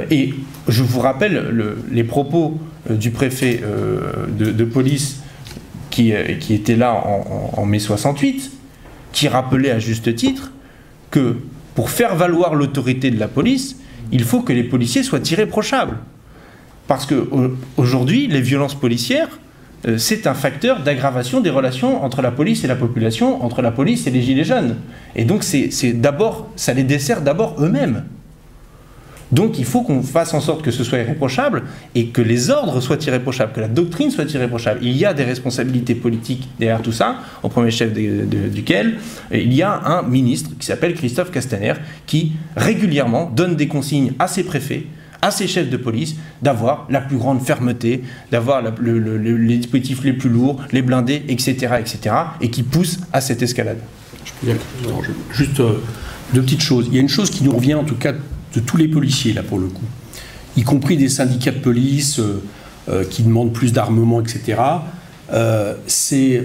Et je vous rappelle les propos du préfet de police qui était là en mai 68, qui rappelait à juste titre que pour faire valoir l'autorité de la police, il faut que les policiers soient irréprochables. Parce qu'aujourd'hui, les violences policières, c'est un facteur d'aggravation des relations entre la police et la population, entre la police et les gilets jaunes. Et donc, ça les dessert d'abord eux-mêmes. Donc, il faut qu'on fasse en sorte que ce soit irréprochable et que les ordres soient irréprochables, que la doctrine soit irréprochable. Il y a des responsabilités politiques derrière tout ça, au premier chef duquel il y a un ministre qui s'appelle Christophe Castaner, qui régulièrement donne des consignes à ses préfets, à ses chefs de police, d'avoir la plus grande fermeté, d'avoir les dispositifs les plus lourds, les blindés, etc., et qui pousse à cette escalade. Juste deux petites choses. Il y a une chose qui nous revient, en tout cas, de tous les policiers, là, pour le coup, y compris des syndicats de police qui demandent plus d'armement, etc., c'est,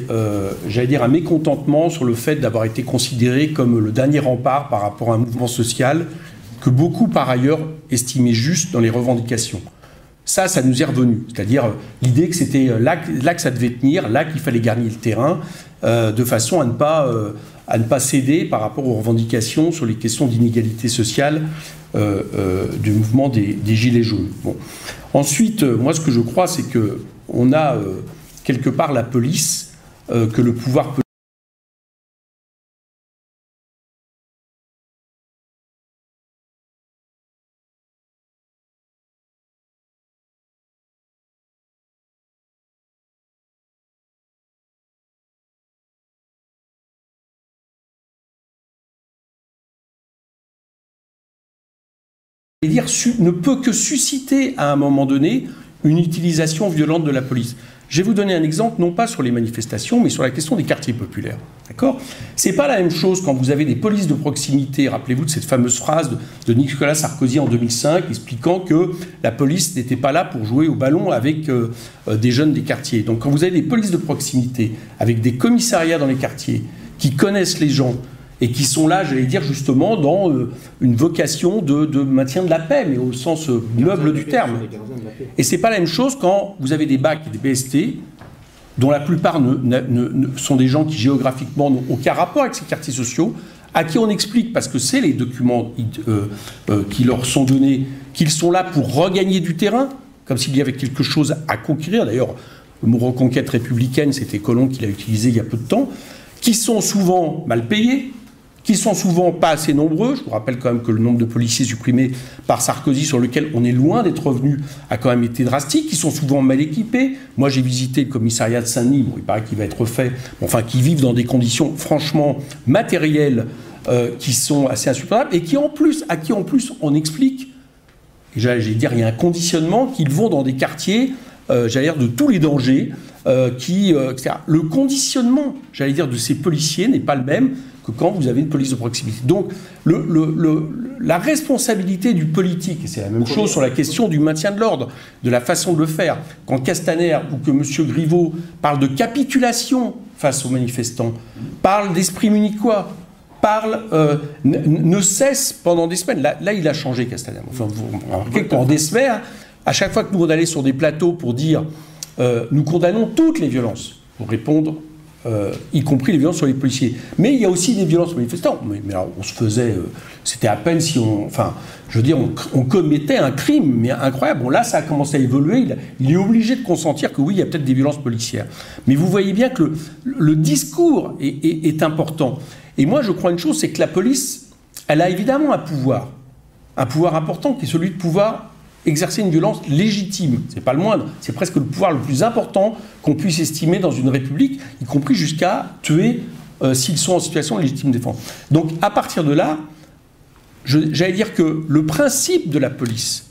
j'allais dire, un mécontentement sur le fait d'avoir été considéré comme le dernier rempart par rapport à un mouvement social que beaucoup, par ailleurs, estimaient juste dans les revendications. Ça nous est revenu. C'est-à-dire l'idée que c'était là que ça devait tenir, là qu'il fallait gagner le terrain, de façon à ne pas céder par rapport aux revendications sur les questions d'inégalité sociale du mouvement des Gilets jaunes. Bon. Ensuite, moi, ce que je crois, c'est qu'on a quelque part la police que le pouvoir peut dire, ne peut que susciter à un moment donné une utilisation violente de la police. Je vais vous donner un exemple, non pas sur les manifestations, mais sur la question des quartiers populaires. D'accord ? C'est pas la même chose quand vous avez des polices de proximité. Rappelez-vous de cette fameuse phrase de Nicolas Sarkozy en 2005, expliquant que la police n'était pas là pour jouer au ballon avec des jeunes des quartiers. Donc quand vous avez des polices de proximité, avec des commissariats dans les quartiers, qui connaissent les gens, et qui sont là, j'allais dire, justement, dans une vocation de maintien de la paix, mais au sens noble du terme. Et c'est pas la même chose quand vous avez des BAC et des BST, dont la plupart sont des gens qui, géographiquement, n'ont aucun rapport avec ces quartiers sociaux, à qui on explique, parce que c'est les documents qui leur sont donnés, qu'ils sont là pour regagner du terrain, comme s'il y avait quelque chose à conquérir. D'ailleurs, le mot reconquête républicaine, c'était Colomb qui l'a utilisé il y a peu de temps, qui sont souvent mal payés, qui sont souvent pas assez nombreux. Je vous rappelle quand même que le nombre de policiers supprimés par Sarkozy, sur lequel on est loin d'être revenu, a quand même été drastique, qui sont souvent mal équipés. Moi, j'ai visité le commissariat de Saint-Denis, bon, il paraît qu'il va être refait, enfin, qui vivent dans des conditions franchement matérielles qui sont assez insupportables, et à qui en plus on explique, et j'allais dire, il y a un conditionnement, qu'ils vont dans des quartiers, j'allais dire, de tous les dangers, etc. Le conditionnement, j'allais dire, de ces policiers n'est pas le même que quand vous avez une police de proximité. Donc, la responsabilité du politique, et c'est la même chose sur la question du maintien de l'ordre, de la façon de le faire, quand Castaner ou que M. Griveaux parle de capitulation face aux manifestants, parle d'esprit munichois, ne cesse pendant des semaines, là il a changé Castaner. Enfin, vous remarquez que pendant des semaines, à chaque fois que nous on allait sur des plateaux pour dire nous condamnons toutes les violences, pour répondre y compris les violences sur les policiers. Mais il y a aussi des violences manifestants. Mais alors, on se faisait... c'était à peine si on... Enfin, je veux dire, on commettait un crime, mais incroyable. Bon, là, ça a commencé à évoluer. Il est obligé de consentir que oui, il y a peut-être des violences policières. Mais vous voyez bien que le discours est important. Et moi, je crois une chose, c'est que la police, elle a évidemment un pouvoir important, qui est celui de pouvoir exercer une violence légitime, c'est pas le moindre, c'est presque le pouvoir le plus important qu'on puisse estimer dans une république, y compris jusqu'à tuer s'ils sont en situation de légitime défense. Donc à partir de là, j'allais dire que le principe de la police,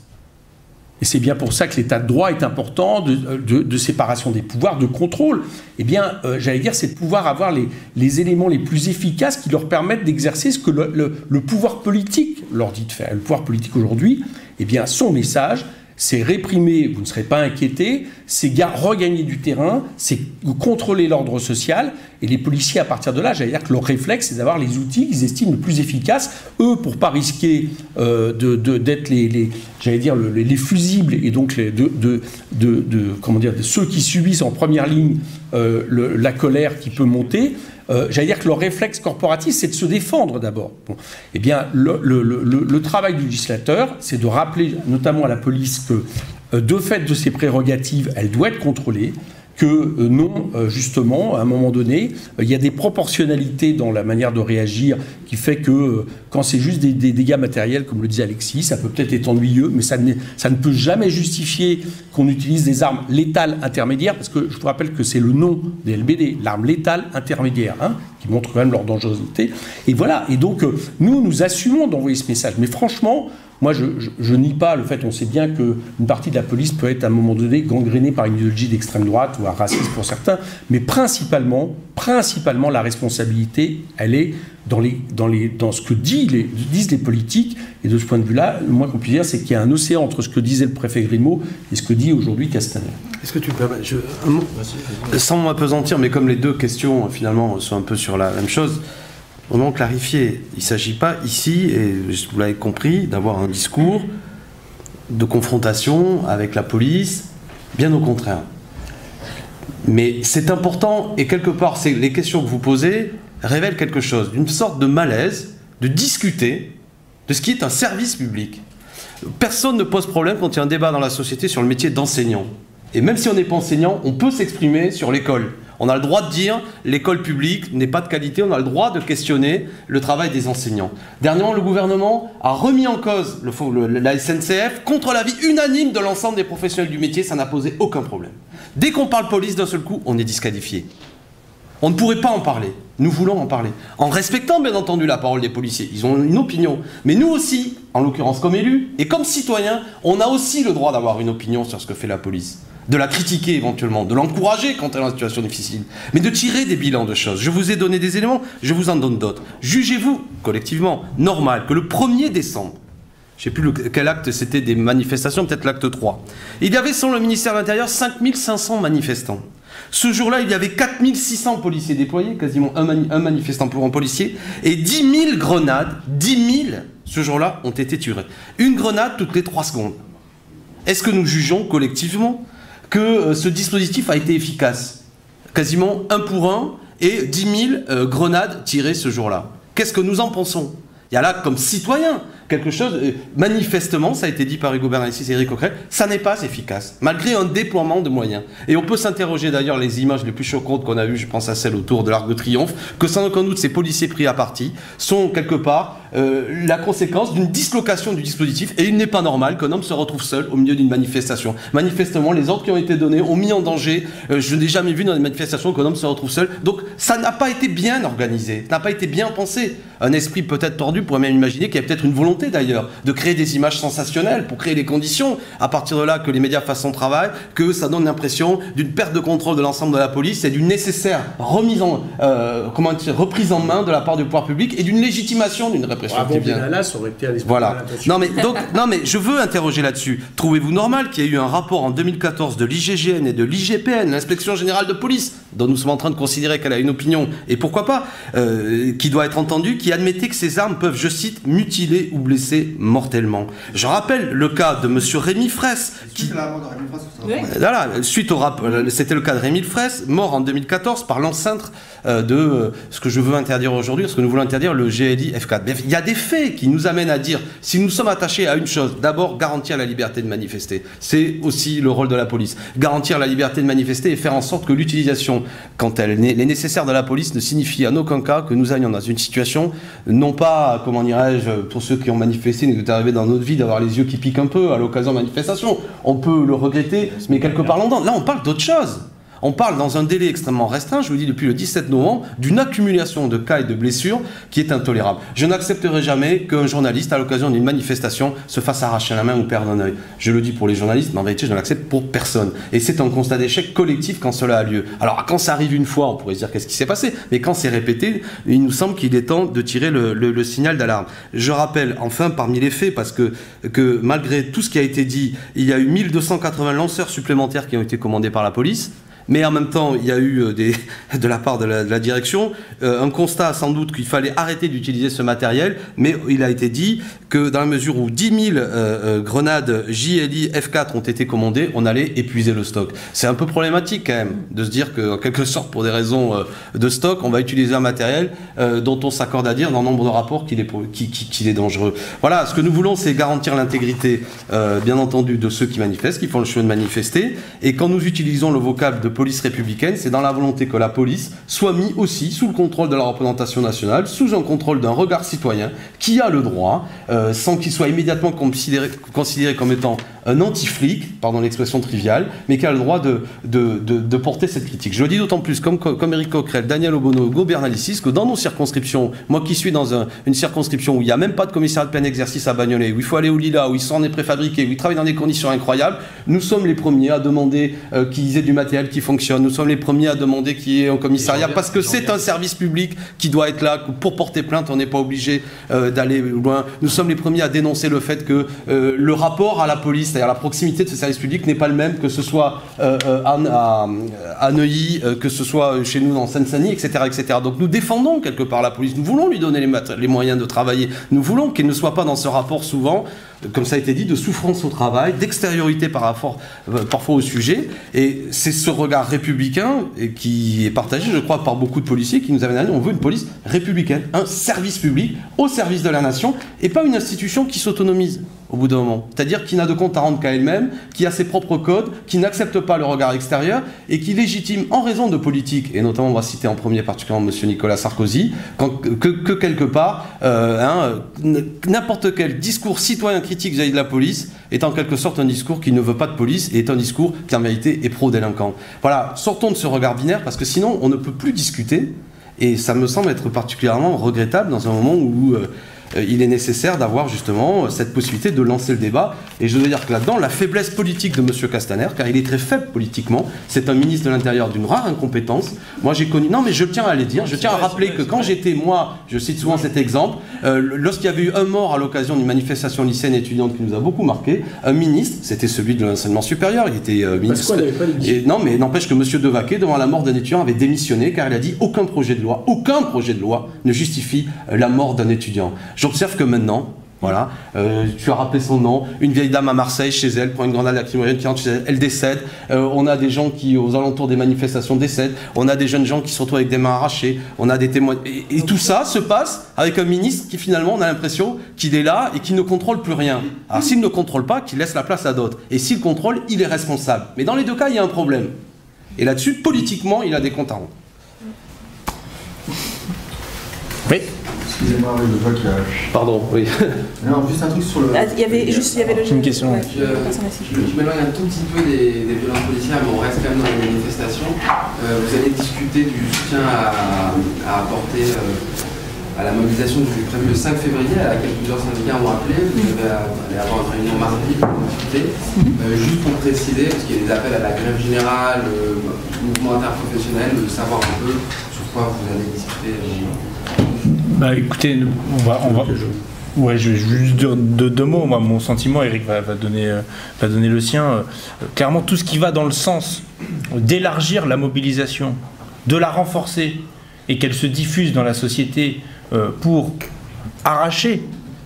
et c'est bien pour ça que l'état de droit est important, de séparation des pouvoirs, de contrôle, eh bien, j'allais dire, c'est de pouvoir avoir les éléments les plus efficaces qui leur permettent d'exercer ce que le pouvoir politique leur dit de faire. Le pouvoir politique aujourd'hui, eh bien, son message, c'est réprimer, vous ne serez pas inquiétés, c'est regagner du terrain, c'est contrôler l'ordre social, et les policiers, à partir de là, j'allais dire que leur réflexe, c'est d'avoir les outils qu'ils estiment le plus efficaces, eux, pour ne pas risquer d'être les fusibles, et donc comment dire, ceux qui subissent en première ligne la colère qui peut monter, j'allais dire que leur réflexe corporatiste, c'est de se défendre d'abord. Bon. Eh bien, le travail du législateur, c'est de rappeler notamment à la police que, de fait de ses prérogatives, elle doit être contrôlée, que non, justement, à un moment donné, il y a des proportionnalités dans la manière de réagir qui fait que quand c'est juste des dégâts matériels, comme le disait Alexis, ça peut peut-être être ennuyeux, mais ça ne peut jamais justifier qu'on utilise des armes létales intermédiaires, parce que je vous rappelle que c'est le nom des LBD, l'arme létale intermédiaire, hein, qui montre quand même leur dangerosité. Et voilà, et donc nous assumons d'envoyer ce message. Mais franchement, moi, je nie pas le fait, on sait bien qu'une partie de la police peut être à un moment donné gangrénée par une idéologie d'extrême droite ou un racisme pour certains, mais principalement, la responsabilité, elle est dans ce que disent les politiques. Et de ce point de vue-là, le moins qu'on puisse dire, c'est qu'il y a un océan entre ce que disait le préfet Grimaud et ce que dit aujourd'hui Castaner. Est-ce que tu me permets un mot, sans m'apesantir, mais comme les deux questions, finalement, sont un peu sur la même chose, vraiment clarifier. Il ne s'agit pas ici, et vous l'avez compris, d'avoir un discours de confrontation avec la police, bien au contraire. Mais c'est important, et quelque part, les questions que vous posez révèlent quelque chose, d'une sorte de malaise, de discuter de ce qui est un service public. Personne ne pose problème quand il y a un débat dans la société sur le métier d'enseignant. Et même si on n'est pas enseignant, on peut s'exprimer sur l'école. On a le droit de dire l'école publique n'est pas de qualité, on a le droit de questionner le travail des enseignants. Dernièrement, le gouvernement a remis en cause la SNCF contre l'avis unanime de l'ensemble des professionnels du métier, ça n'a posé aucun problème. Dès qu'on parle police, d'un seul coup, on est disqualifié. On ne pourrait pas en parler. Nous voulons en parler. En respectant, bien entendu, la parole des policiers. Ils ont une opinion. Mais nous aussi, en l'occurrence comme élus, et comme citoyens, on a aussi le droit d'avoir une opinion sur ce que fait la police. De la critiquer éventuellement, de l'encourager quand elle est en situation difficile, mais de tirer des bilans de choses. Je vous ai donné des éléments, je vous en donne d'autres. Jugez-vous, collectivement, normal que le 1er décembre, je ne sais plus quel acte c'était des manifestations, peut-être l'acte 3, il y avait, selon le ministère de l'Intérieur, 5500 manifestants. Ce jour-là, il y avait 4600 policiers déployés, quasiment un manifestant pour un policier, et 10 000 grenades, 10 000, ce jour-là, ont été tirées. Une grenade toutes les 3 secondes. Est-ce que nous jugeons collectivement que ce dispositif a été efficace? Quasiment 1 pour 1 et 10 000 grenades tirées ce jour-là. Qu'est-ce que nous en pensons? Il y a là, comme citoyen, quelque chose, manifestement, ça a été dit par Hugo Bernalicis et Éric Coquerel, ça n'est pas efficace, malgré un déploiement de moyens. Et on peut s'interroger d'ailleurs, les images les plus choquantes qu'on a vues, je pense à celle autour de l'Arc de Triomphe, que sans aucun doute ces policiers pris à partie sont quelque part la conséquence d'une dislocation du dispositif, et il n'est pas normal qu'un homme se retrouve seul au milieu d'une manifestation. Manifestement, les ordres qui ont été donnés ont mis en danger, je n'ai jamais vu dans des manifestations qu'un homme se retrouve seul, donc ça n'a pas été bien organisé, ça n'a pas été bien pensé. Un esprit peut-être tordu pourrait même imaginer qu'il y a peut-être une volonté d'ailleurs de créer des images sensationnelles pour créer les conditions, à partir de là que les médias fassent son travail, que ça donne l'impression d'une perte de contrôle de l'ensemble de la police et d'une nécessaire reprise en main de la part du pouvoir public et d'une légitimation d'une répression. Ça aurait été à l'esprit. Voilà. Non mais je veux interroger là-dessus. Trouvez-vous normal qu'il y ait eu un rapport en 2014 de l'IGGN et de l'IGPN, l'Inspection Générale de Police, dont nous sommes en train de considérer qu'elle a une opinion, et pourquoi pas, qui doit être entendue, qui admettait que ces armes peuvent, je cite, mutiler ou blesser mortellement. Je rappelle le cas de monsieur Rémi Fraisse. Suite au rapport, c'était le cas de Rémi Fraisse, mort en 2014 par l'enceinte de ce que je veux interdire aujourd'hui, ce que nous voulons interdire, le GLI F4. Il y a des faits qui nous amènent à dire, si nous sommes attachés à une chose, d'abord garantir la liberté de manifester. C'est aussi le rôle de la police. Garantir la liberté de manifester et faire en sorte que l'utilisation, quand elle est nécessaire de la police, ne signifie en aucun cas que nous allions dans une situation, non pas, comment dirais-je, pour ceux qui ont manifesté, il nous est arrivé dans notre vie d'avoir les yeux qui piquent un peu à l'occasion de manifestations. On peut le regretter, mais quelque part longtemps. Là, on parle d'autre chose. On parle dans un délai extrêmement restreint, je vous dis depuis le 17 novembre, d'une accumulation de cas et de blessures qui est intolérable. Je n'accepterai jamais qu'un journaliste, à l'occasion d'une manifestation, se fasse arracher la main ou perde un œil. Je le dis pour les journalistes, mais en vérité, je ne l'accepte pour personne. Et c'est un constat d'échec collectif quand cela a lieu. Alors, quand ça arrive une fois, on pourrait se dire qu'est-ce qui s'est passé, mais quand c'est répété, il nous semble qu'il est temps de tirer le signal d'alarme. Je rappelle, enfin, parmi les faits, parce que malgré tout ce qui a été dit, il y a eu 1280 lanceurs supplémentaires qui ont été commandés par la police, mais en même temps, il y a eu de la part de la direction un constat sans doute qu'il fallait arrêter d'utiliser ce matériel, mais il a été dit que dans la mesure où 10 000 grenades JLI F4 ont été commandées, on allait épuiser le stock. C'est un peu problématique quand même de se dire qu'en quelque sorte, pour des raisons de stock, on va utiliser un matériel dont on s'accorde à dire dans nombre de rapports qu'il est dangereux. Voilà, ce que nous voulons, c'est garantir l'intégrité, bien entendu, de ceux qui manifestent, qui font le choix de manifester, et quand nous utilisons le vocable de police républicaine, c'est dans la volonté que la police soit mise aussi sous le contrôle de la représentation nationale, sous un contrôle d'un regard citoyen, qui a le droit, sans qu'il soit immédiatement considéré comme étant un anti-flic, pardon l'expression triviale, mais qui a le droit de porter cette critique. Je le dis d'autant plus, comme Éric Coquerel, Daniel Obono, Hugo Bernalicis, que dans nos circonscriptions, moi qui suis dans une circonscription où il n'y a même pas de commissariat de plein exercice à Bagnolet, où il faut aller au Lila, où ils sont en préfabriqués, où ils travaillent dans des conditions incroyables, nous sommes les premiers à demander qu'ils aient du matériel qui fonctionne, nous sommes les premiers à demander qu'il y ait un commissariat, parce que c'est un service public qui doit être là. Pour porter plainte, on n'est pas obligé d'aller loin. Nous sommes les premiers à dénoncer le fait que le rapport à la police, c'est-à-dire la proximité de ce service public, n'est pas le même que ce soit à Neuilly, que ce soit chez nous en Seine-Saint-Denis, etc., etc. Donc nous défendons quelque part la police, nous voulons lui donner les moyens de travailler, nous voulons qu'elle ne soit pas dans ce rapport souvent, comme ça a été dit, de souffrance au travail, d'extériorité parfois au sujet, et c'est ce regard républicain qui est partagé, je crois, par beaucoup de policiers qui nous amènent à dire on veut une police républicaine, un service public au service de la nation, et pas une institution qui s'autonomise au bout d'un moment, c'est-à-dire qui n'a de compte à rendre qu'à elle-même, qui a ses propres codes, qui n'accepte pas le regard extérieur et qui légitime en raison de politique, et notamment on va citer en premier particulièrement M. Nicolas Sarkozy, que quelque part n'importe quel discours citoyen critique vis-à-vis de la police est en quelque sorte un discours qui ne veut pas de police et est un discours qui en vérité est pro-délinquant. Voilà, sortons de ce regard binaire parce que sinon on ne peut plus discuter, et ça me semble être particulièrement regrettable dans un moment où il est nécessaire d'avoir justement cette possibilité de lancer le débat. Et je veux dire que là-dedans, la faiblesse politique de M. Castaner, car il est très faible politiquement, c'est un ministre de l'Intérieur d'une rare incompétence. Moi j'ai connu, non mais je tiens à le dire, je tiens à rappeler que quand j'étais, moi, je cite souvent cet exemple, lorsqu'il y avait eu un mort à l'occasion d'une manifestation lycéenne étudiante qui nous a beaucoup marqué, un ministre, c'était celui de l'enseignement supérieur, il était ministre. Non mais n'empêche que M. Devaquet, devant la mort d'un étudiant, avait démissionné car il a dit aucun projet de loi ne justifie la mort d'un étudiant. J'observe que maintenant, voilà, tu as rappelé son nom, une vieille dame à Marseille, chez elle, prend une grenade lacrymogène qui rentre chez elle, elle décède. On a des gens qui, aux alentours des manifestations, décèdent. On a des jeunes gens qui se retrouvent avec des mains arrachées. On a des témoins. Et tout ça se passe avec un ministre qui, finalement, on a l'impression qu'il est là et qu'il ne contrôle plus rien. Alors, s'il ne contrôle pas, qu'il laisse la place à d'autres. Et s'il contrôle, il est responsable. Mais dans les deux cas, il y a un problème. Et là-dessus, politiquement, il a des comptes à rendre. Oui. Excusez-moi, je vois qu'il y a... Pardon, oui. Non, juste un truc sur le... Il y avait le... Une question. Ouais, je m'éloigne un tout petit peu des violences policières, mais on reste quand même dans les manifestations. Vous allez discuter du soutien à apporter à la mobilisation qui est prévue le 5 février, à laquelle plusieurs syndicats ont appelé. Vous allez avoir une réunion mardi pour discuter. Juste pour préciser, parce qu'il y a des appels à la grève générale, mouvement interprofessionnel, de savoir un peu sur quoi vous allez discuter. Bah écoutez, ouais, je vais juste dire deux mots. Moi, mon sentiment, Eric va donner le sien. Clairement, tout ce qui va dans le sens d'élargir la mobilisation, de la renforcer et qu'elle se diffuse dans la société pour arracher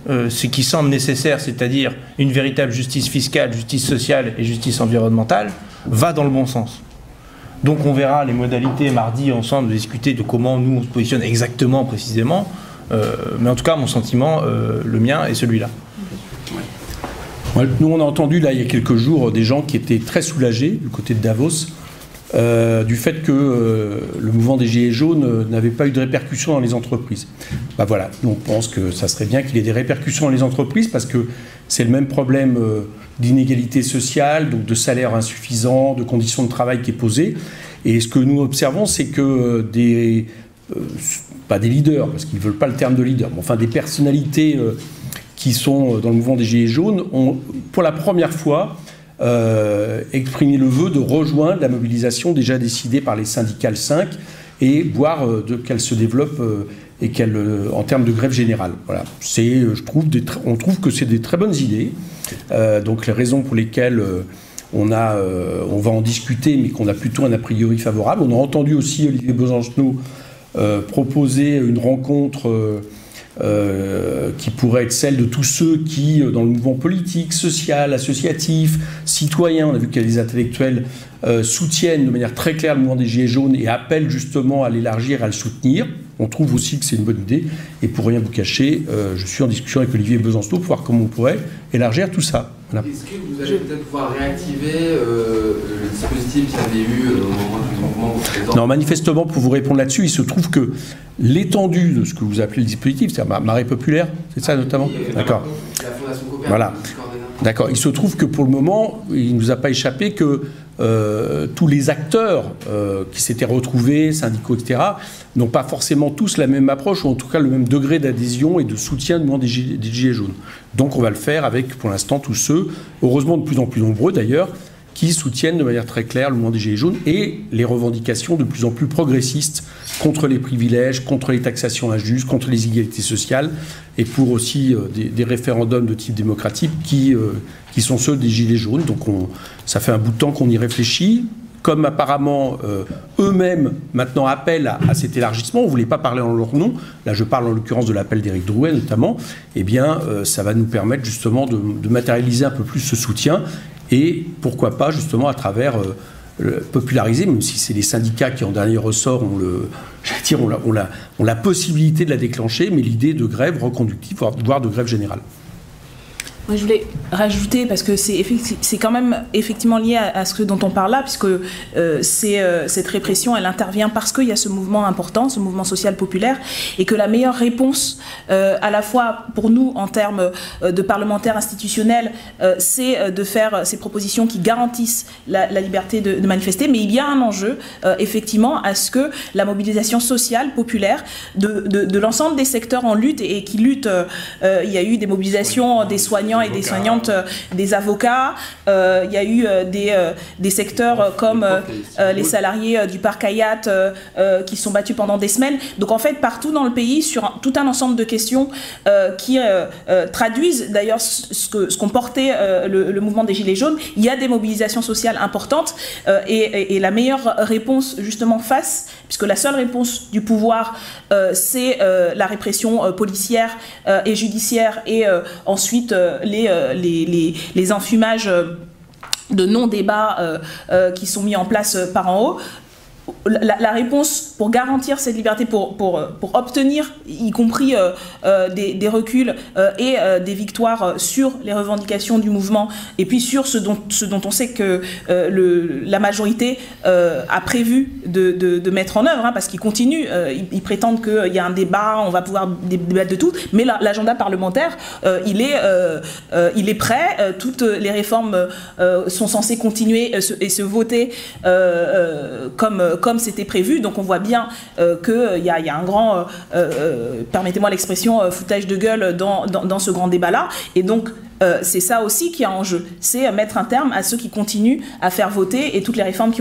ce qui semble nécessaire, c'est-à-dire une véritable justice fiscale, justice sociale et justice environnementale, va dans le bon sens. Donc on verra les modalités mardi ensemble, de discuter de comment nous on se positionne exactement, précisément. Mais en tout cas, mon sentiment, le mien, est celui-là. Nous, on a entendu, là, il y a quelques jours, des gens qui étaient très soulagés, du côté de Davos, du fait que le mouvement des Gilets jaunes n'avait pas eu de répercussions dans les entreprises. Bah voilà, nous, on pense que ça serait bien qu'il y ait des répercussions dans les entreprises, parce que c'est le même problème d'inégalité sociale, donc de salaire insuffisant, de conditions de travail qui est posé. Et ce que nous observons, c'est que pas des leaders, parce qu'ils ne veulent pas le terme de leader, mais enfin des personnalités qui sont dans le mouvement des Gilets jaunes ont, pour la première fois, exprimé le vœu de rejoindre la mobilisation déjà décidée par les syndicales 5 et voir qu'elle se développe et qu'elle, en termes de grève générale. Voilà. On trouve que c'est des très bonnes idées. Donc les raisons pour lesquelles on va en discuter, mais qu'on a plutôt un a priori favorable. On a entendu aussi Olivier Besancenot proposer une rencontre qui pourrait être celle de tous ceux qui, dans le mouvement politique, social, associatif, citoyen, on a vu qu'il y a des intellectuels, soutiennent de manière très claire le mouvement des Gilets jaunes et appellent justement à l'élargir, à le soutenir. On trouve aussi que c'est une bonne idée. Et pour rien vous cacher, je suis en discussion avec Olivier Besancenot pour voir comment on pourrait élargir tout ça. Voilà. Est-ce que vous allez peut-être pouvoir réactiver le dispositif qu'il y avait eu au moment du mouvement précédent? Non, manifestement, pour vous répondre là-dessus, il se trouve que l'étendue de ce que vous appelez le dispositif, c'est-à-dire Marée populaire, c'est ça notamment? D'accord. La Fondation Cooper. Voilà. D'accord. Il se trouve que pour le moment, il ne nous a pas échappé que tous les acteurs qui s'étaient retrouvés, syndicaux, etc., n'ont pas forcément tous la même approche, ou en tout cas le même degré d'adhésion et de soutien du mouvement des Gilets jaunes. Donc on va le faire avec, pour l'instant, tous ceux, heureusement de plus en plus nombreux d'ailleurs, qui soutiennent de manière très claire le mouvement des Gilets jaunes et les revendications de plus en plus progressistes contre les privilèges, contre les taxations injustes, contre les inégalités sociales, et pour aussi des référendums de type démocratique qui sont ceux des Gilets jaunes. Donc ça fait un bout de temps qu'on y réfléchit. Comme apparemment eux-mêmes maintenant appellent à cet élargissement, on ne voulait pas parler en leur nom, là je parle en l'occurrence de l'appel d'Éric Drouet notamment, eh bien ça va nous permettre justement de matérialiser un peu plus ce soutien et pourquoi pas justement à travers populariser, même si c'est les syndicats qui en dernier ressort ont la possibilité de la déclencher, mais l'idée de grève reconductive, voire de grève générale. Moi, je voulais rajouter, parce que c'est quand même effectivement lié à ce dont on parle là, puisque cette répression, elle intervient parce qu'il y a ce mouvement important, ce mouvement social populaire, et que la meilleure réponse, à la fois pour nous en termes de parlementaires institutionnels, c'est de faire ces propositions qui garantissent la liberté de manifester, mais il y a un enjeu, effectivement, à ce que la mobilisation sociale, populaire, de l'ensemble des secteurs en lutte et qui luttent, il y a eu des mobilisations des soignants et des soignantes, des avocats, il y a eu des secteurs comme les salariés du parc Hayat qui sont battus pendant des semaines. Donc en fait partout dans le pays sur tout un ensemble de questions qui traduisent d'ailleurs ce qu'ont porté le mouvement des Gilets jaunes, il y a des mobilisations sociales importantes et la meilleure réponse justement puisque la seule réponse du pouvoir c'est la répression policière et judiciaire et ensuite les enfumages de non-débat qui sont mis en place par en haut. La réponse pour garantir cette liberté, pour obtenir, y compris des reculs et des victoires sur les revendications du mouvement, et puis sur ce dont on sait que la majorité a prévu de mettre en œuvre, hein, parce qu'ils continuent, ils prétendent qu'il y a un débat, on va pouvoir débattre de tout, mais l'agenda parlementaire, il est prêt, toutes les réformes sont censées continuer et se voter comme c'était prévu, donc on voit bien qu'il y a un grand, permettez-moi l'expression, foutage de gueule dans ce grand débat-là, et donc c'est ça aussi qui est en jeu, c'est mettre un terme à ceux qui continuent à faire voter et toutes les réformes qui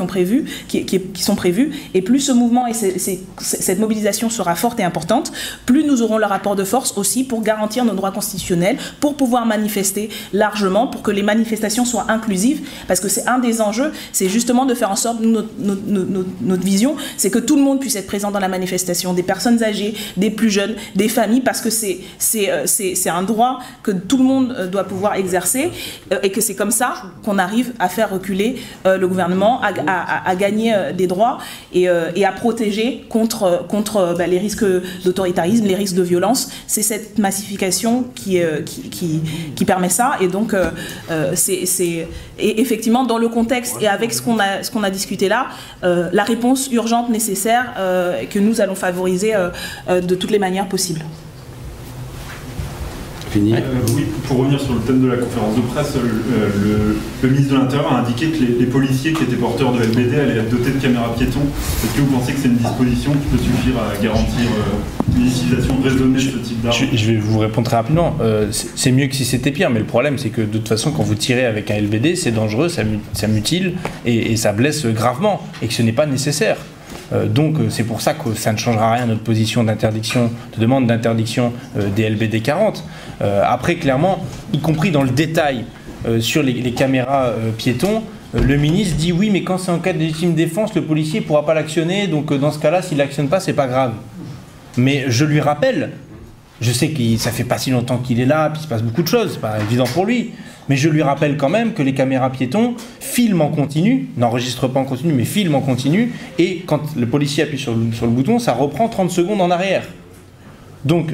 sont prévues, et plus ce mouvement et cette mobilisation sera forte et importante, plus nous aurons le rapport de force aussi pour garantir nos droits constitutionnels, pour pouvoir manifester largement, pour que les manifestations soient inclusives, parce que c'est un des enjeux, c'est justement de faire en sorte, notre vision, c'est que tout le monde puisse être présent dans la manifestation, des personnes âgées, des plus jeunes, des familles, parce que c'est un droit que tout le monde doit pouvoir exercer, et que c'est comme ça qu'on arrive à faire reculer le gouvernement, à gagner des droits et à protéger contre les risques d'autoritarisme, les risques de violence. C'est cette massification qui permet ça, et donc et effectivement dans le contexte et avec ce qu'on a discuté là, la réponse urgente nécessaire que nous allons favoriser de toutes les manières possibles. Oui, pour revenir sur le thème de la conférence de presse, le ministre de l'Intérieur a indiqué que les policiers qui étaient porteurs de LBD allaient être dotés de caméras piétons. Est-ce que vous pensez que c'est une disposition qui peut suffire à garantir une utilisation raisonnée de ce type d'armes? Je vais vous répondre très rapidement. C'est mieux que si c'était pire, mais le problème c'est que de toute façon quand vous tirez avec un LBD, c'est dangereux, ça mutile et ça blesse gravement, et que ce n'est pas nécessaire. Donc c'est pour ça que ça ne changera rien à notre position d'interdiction, de demande d'interdiction des LBD 40. Après clairement, y compris dans le détail sur les caméras piétons, le ministre dit oui, mais quand c'est en cas de légitime défense, le policier ne pourra pas l'actionner, donc dans ce cas-là, s'il ne l'actionne pas, c'est pas grave. Mais je lui rappelle, je sais que ça fait pas si longtemps qu'il est là, puis il se passe beaucoup de choses, c'est pas évident pour lui, mais je lui rappelle quand même que les caméras piétons filment en continu, n'enregistrent pas en continu, mais filment en continu, et quand le policier appuie sur le bouton, ça reprend 30 secondes en arrière. Donc,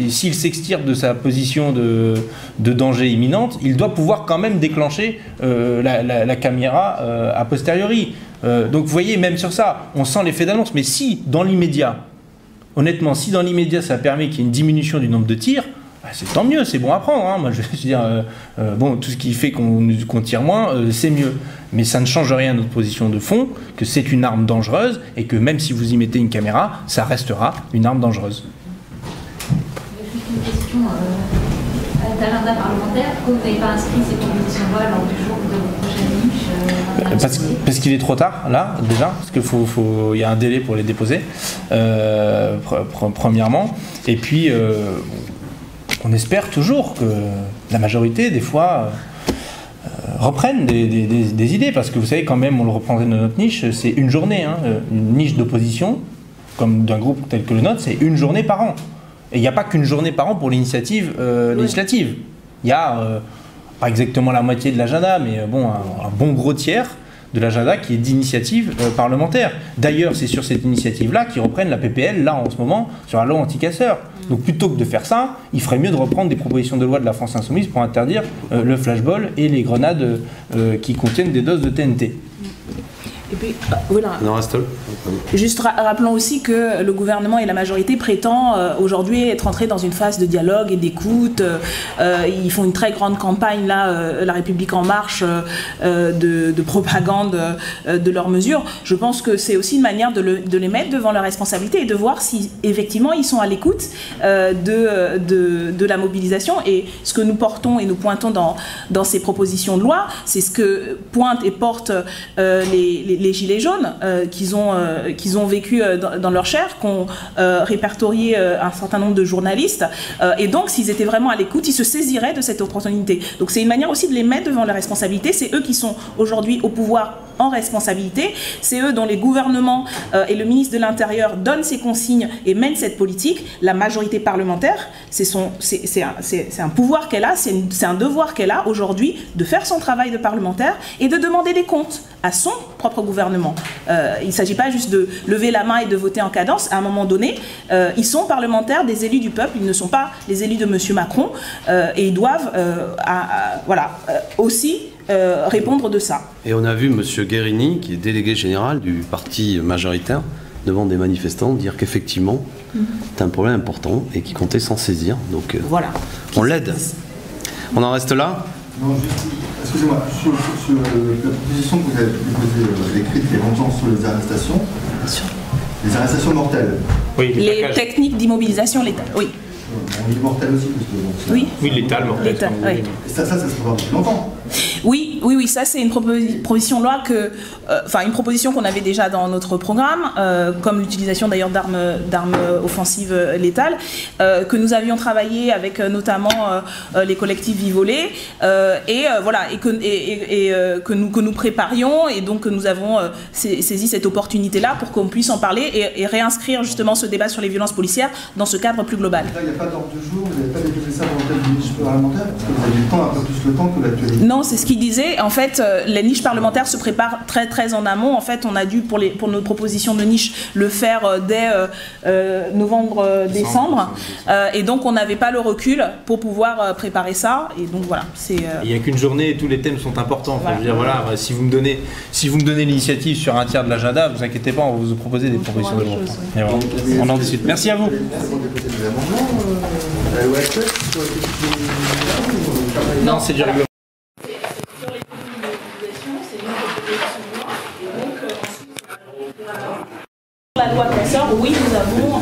s'il s'extirpe de sa position de danger imminente, il doit pouvoir quand même déclencher la caméra a posteriori. Donc, vous voyez, même sur ça, on sent l'effet d'annonce. Mais si, dans l'immédiat, honnêtement, si dans l'immédiat, ça permet qu'il y ait une diminution du nombre de tirs, bah, c'est tant mieux, c'est bon à prendre. Hein. Moi, je veux dire, bon, tout ce qui fait qu'on tire moins, c'est mieux. Mais ça ne change rien à notre position de fond, que c'est une arme dangereuse, et que même si vous y mettez une caméra, ça restera une arme dangereuse. Une question d'agenda parlementaire. Pourquoi vous n'avez pas inscrit ces propositions de loi lors du jour de vos prochaines niches parce qu'il est trop tard, là, déjà, parce qu'il y a un délai pour les déposer, premièrement. Et puis, on espère toujours que la majorité, des fois, reprenne des idées, parce que vous savez, quand même, on le reprendrait dans notre niche, c'est une journée, hein, une niche d'opposition, comme d'un groupe tel que le nôtre, c'est une journée par an. Et il n'y a pas qu'une journée par an pour l'initiative législative. Il y a pas exactement la moitié de l'agenda, mais bon, un bon gros tiers de l'agenda qui est d'initiative parlementaire. D'ailleurs, c'est sur cette initiative-là qu'ils reprennent la PPL, là, en ce moment, sur la loi anti-casseurs. Donc plutôt que de faire ça, il ferait mieux de reprendre des propositions de loi de la France Insoumise pour interdire le flashball et les grenades qui contiennent des doses de TNT. Et puis, voilà. Non, reste là. Juste rappelons aussi que le gouvernement et la majorité prétendent aujourd'hui être entrés dans une phase de dialogue et d'écoute. Ils font une très grande campagne, là, La République En Marche, de propagande de leurs mesures. Je pense que c'est aussi une manière de les mettre devant leurs responsabilités et de voir si effectivement ils sont à l'écoute de la mobilisation. Et ce que nous portons et nous pointons dans ces propositions de loi, c'est ce que pointent et portent les gilets jaunes qu'ils ont vécu dans leur chair, qu'ont répertorié un certain nombre de journalistes. Et donc, s'ils étaient vraiment à l'écoute, ils se saisiraient de cette opportunité. Donc, c'est une manière aussi de les mettre devant la responsabilité. C'est eux qui sont aujourd'hui au pouvoir en responsabilité. C'est eux dont les gouvernements et le ministre de l'Intérieur donnent ces consignes et mènent cette politique. La majorité parlementaire, c'est un pouvoir qu'elle a, c'est un devoir qu'elle a aujourd'hui de faire son travail de parlementaire et de demander des comptes à son propre gouvernement. Il ne s'agit pas juste de lever la main et de voter en cadence. À un moment donné, ils sont parlementaires des élus du peuple, ils ne sont pas les élus de M. Macron, et ils doivent aussi répondre de ça. Et on a vu M. Guérini, qui est délégué général du parti majoritaire, devant des manifestants, dire qu'effectivement, c'est un problème important et qu'il comptait s'en saisir. Donc voilà. On l'aide. On en reste là? Non, juste, excusez-moi, sur la proposition que vous avez déposée, écrite il y a longtemps sur les arrestations mortelles. Oui, les techniques d'immobilisation létale, oui. On dit mortelles aussi, parce que oui. Oui, létale, mortelle. Oui. Et ça se prépare depuis longtemps. Oui, ça c'est une proposition de loi une proposition qu'on avait déjà dans notre programme, comme l'utilisation d'ailleurs d'armes offensives létales, que nous avions travaillé avec notamment les collectifs Vivolé, que nous préparions, et donc que nous avons saisi cette opportunité-là pour qu'on puisse en parler et réinscrire justement ce débat sur les violences policières dans ce cadre plus global. Là, il n'y a pas d'ordre de jour, vous n'avez pas déposé ça dans le cadre d'une niche parlementaire, parce que vous avez le temps, un peu plus le temps que l'actualité. Non, c'est ce qu'il disait. En fait, les niches parlementaires se préparent très très en amont. En fait, on a dû pour nos propositions de niche le faire dès novembre-décembre, et donc on n'avait pas le recul pour pouvoir préparer ça. Et donc voilà. Il n'y a qu'une journée et tous les thèmes sont importants. Enfin, je veux dire, voilà, si vous me donnez l'initiative sur un tiers de l'agenda, vous inquiétez pas, on va vous proposer des propositions de loi. Voilà. On en discute. Merci à vous. Non, c'est du règlement. La loi de casseurs, oui, nous avons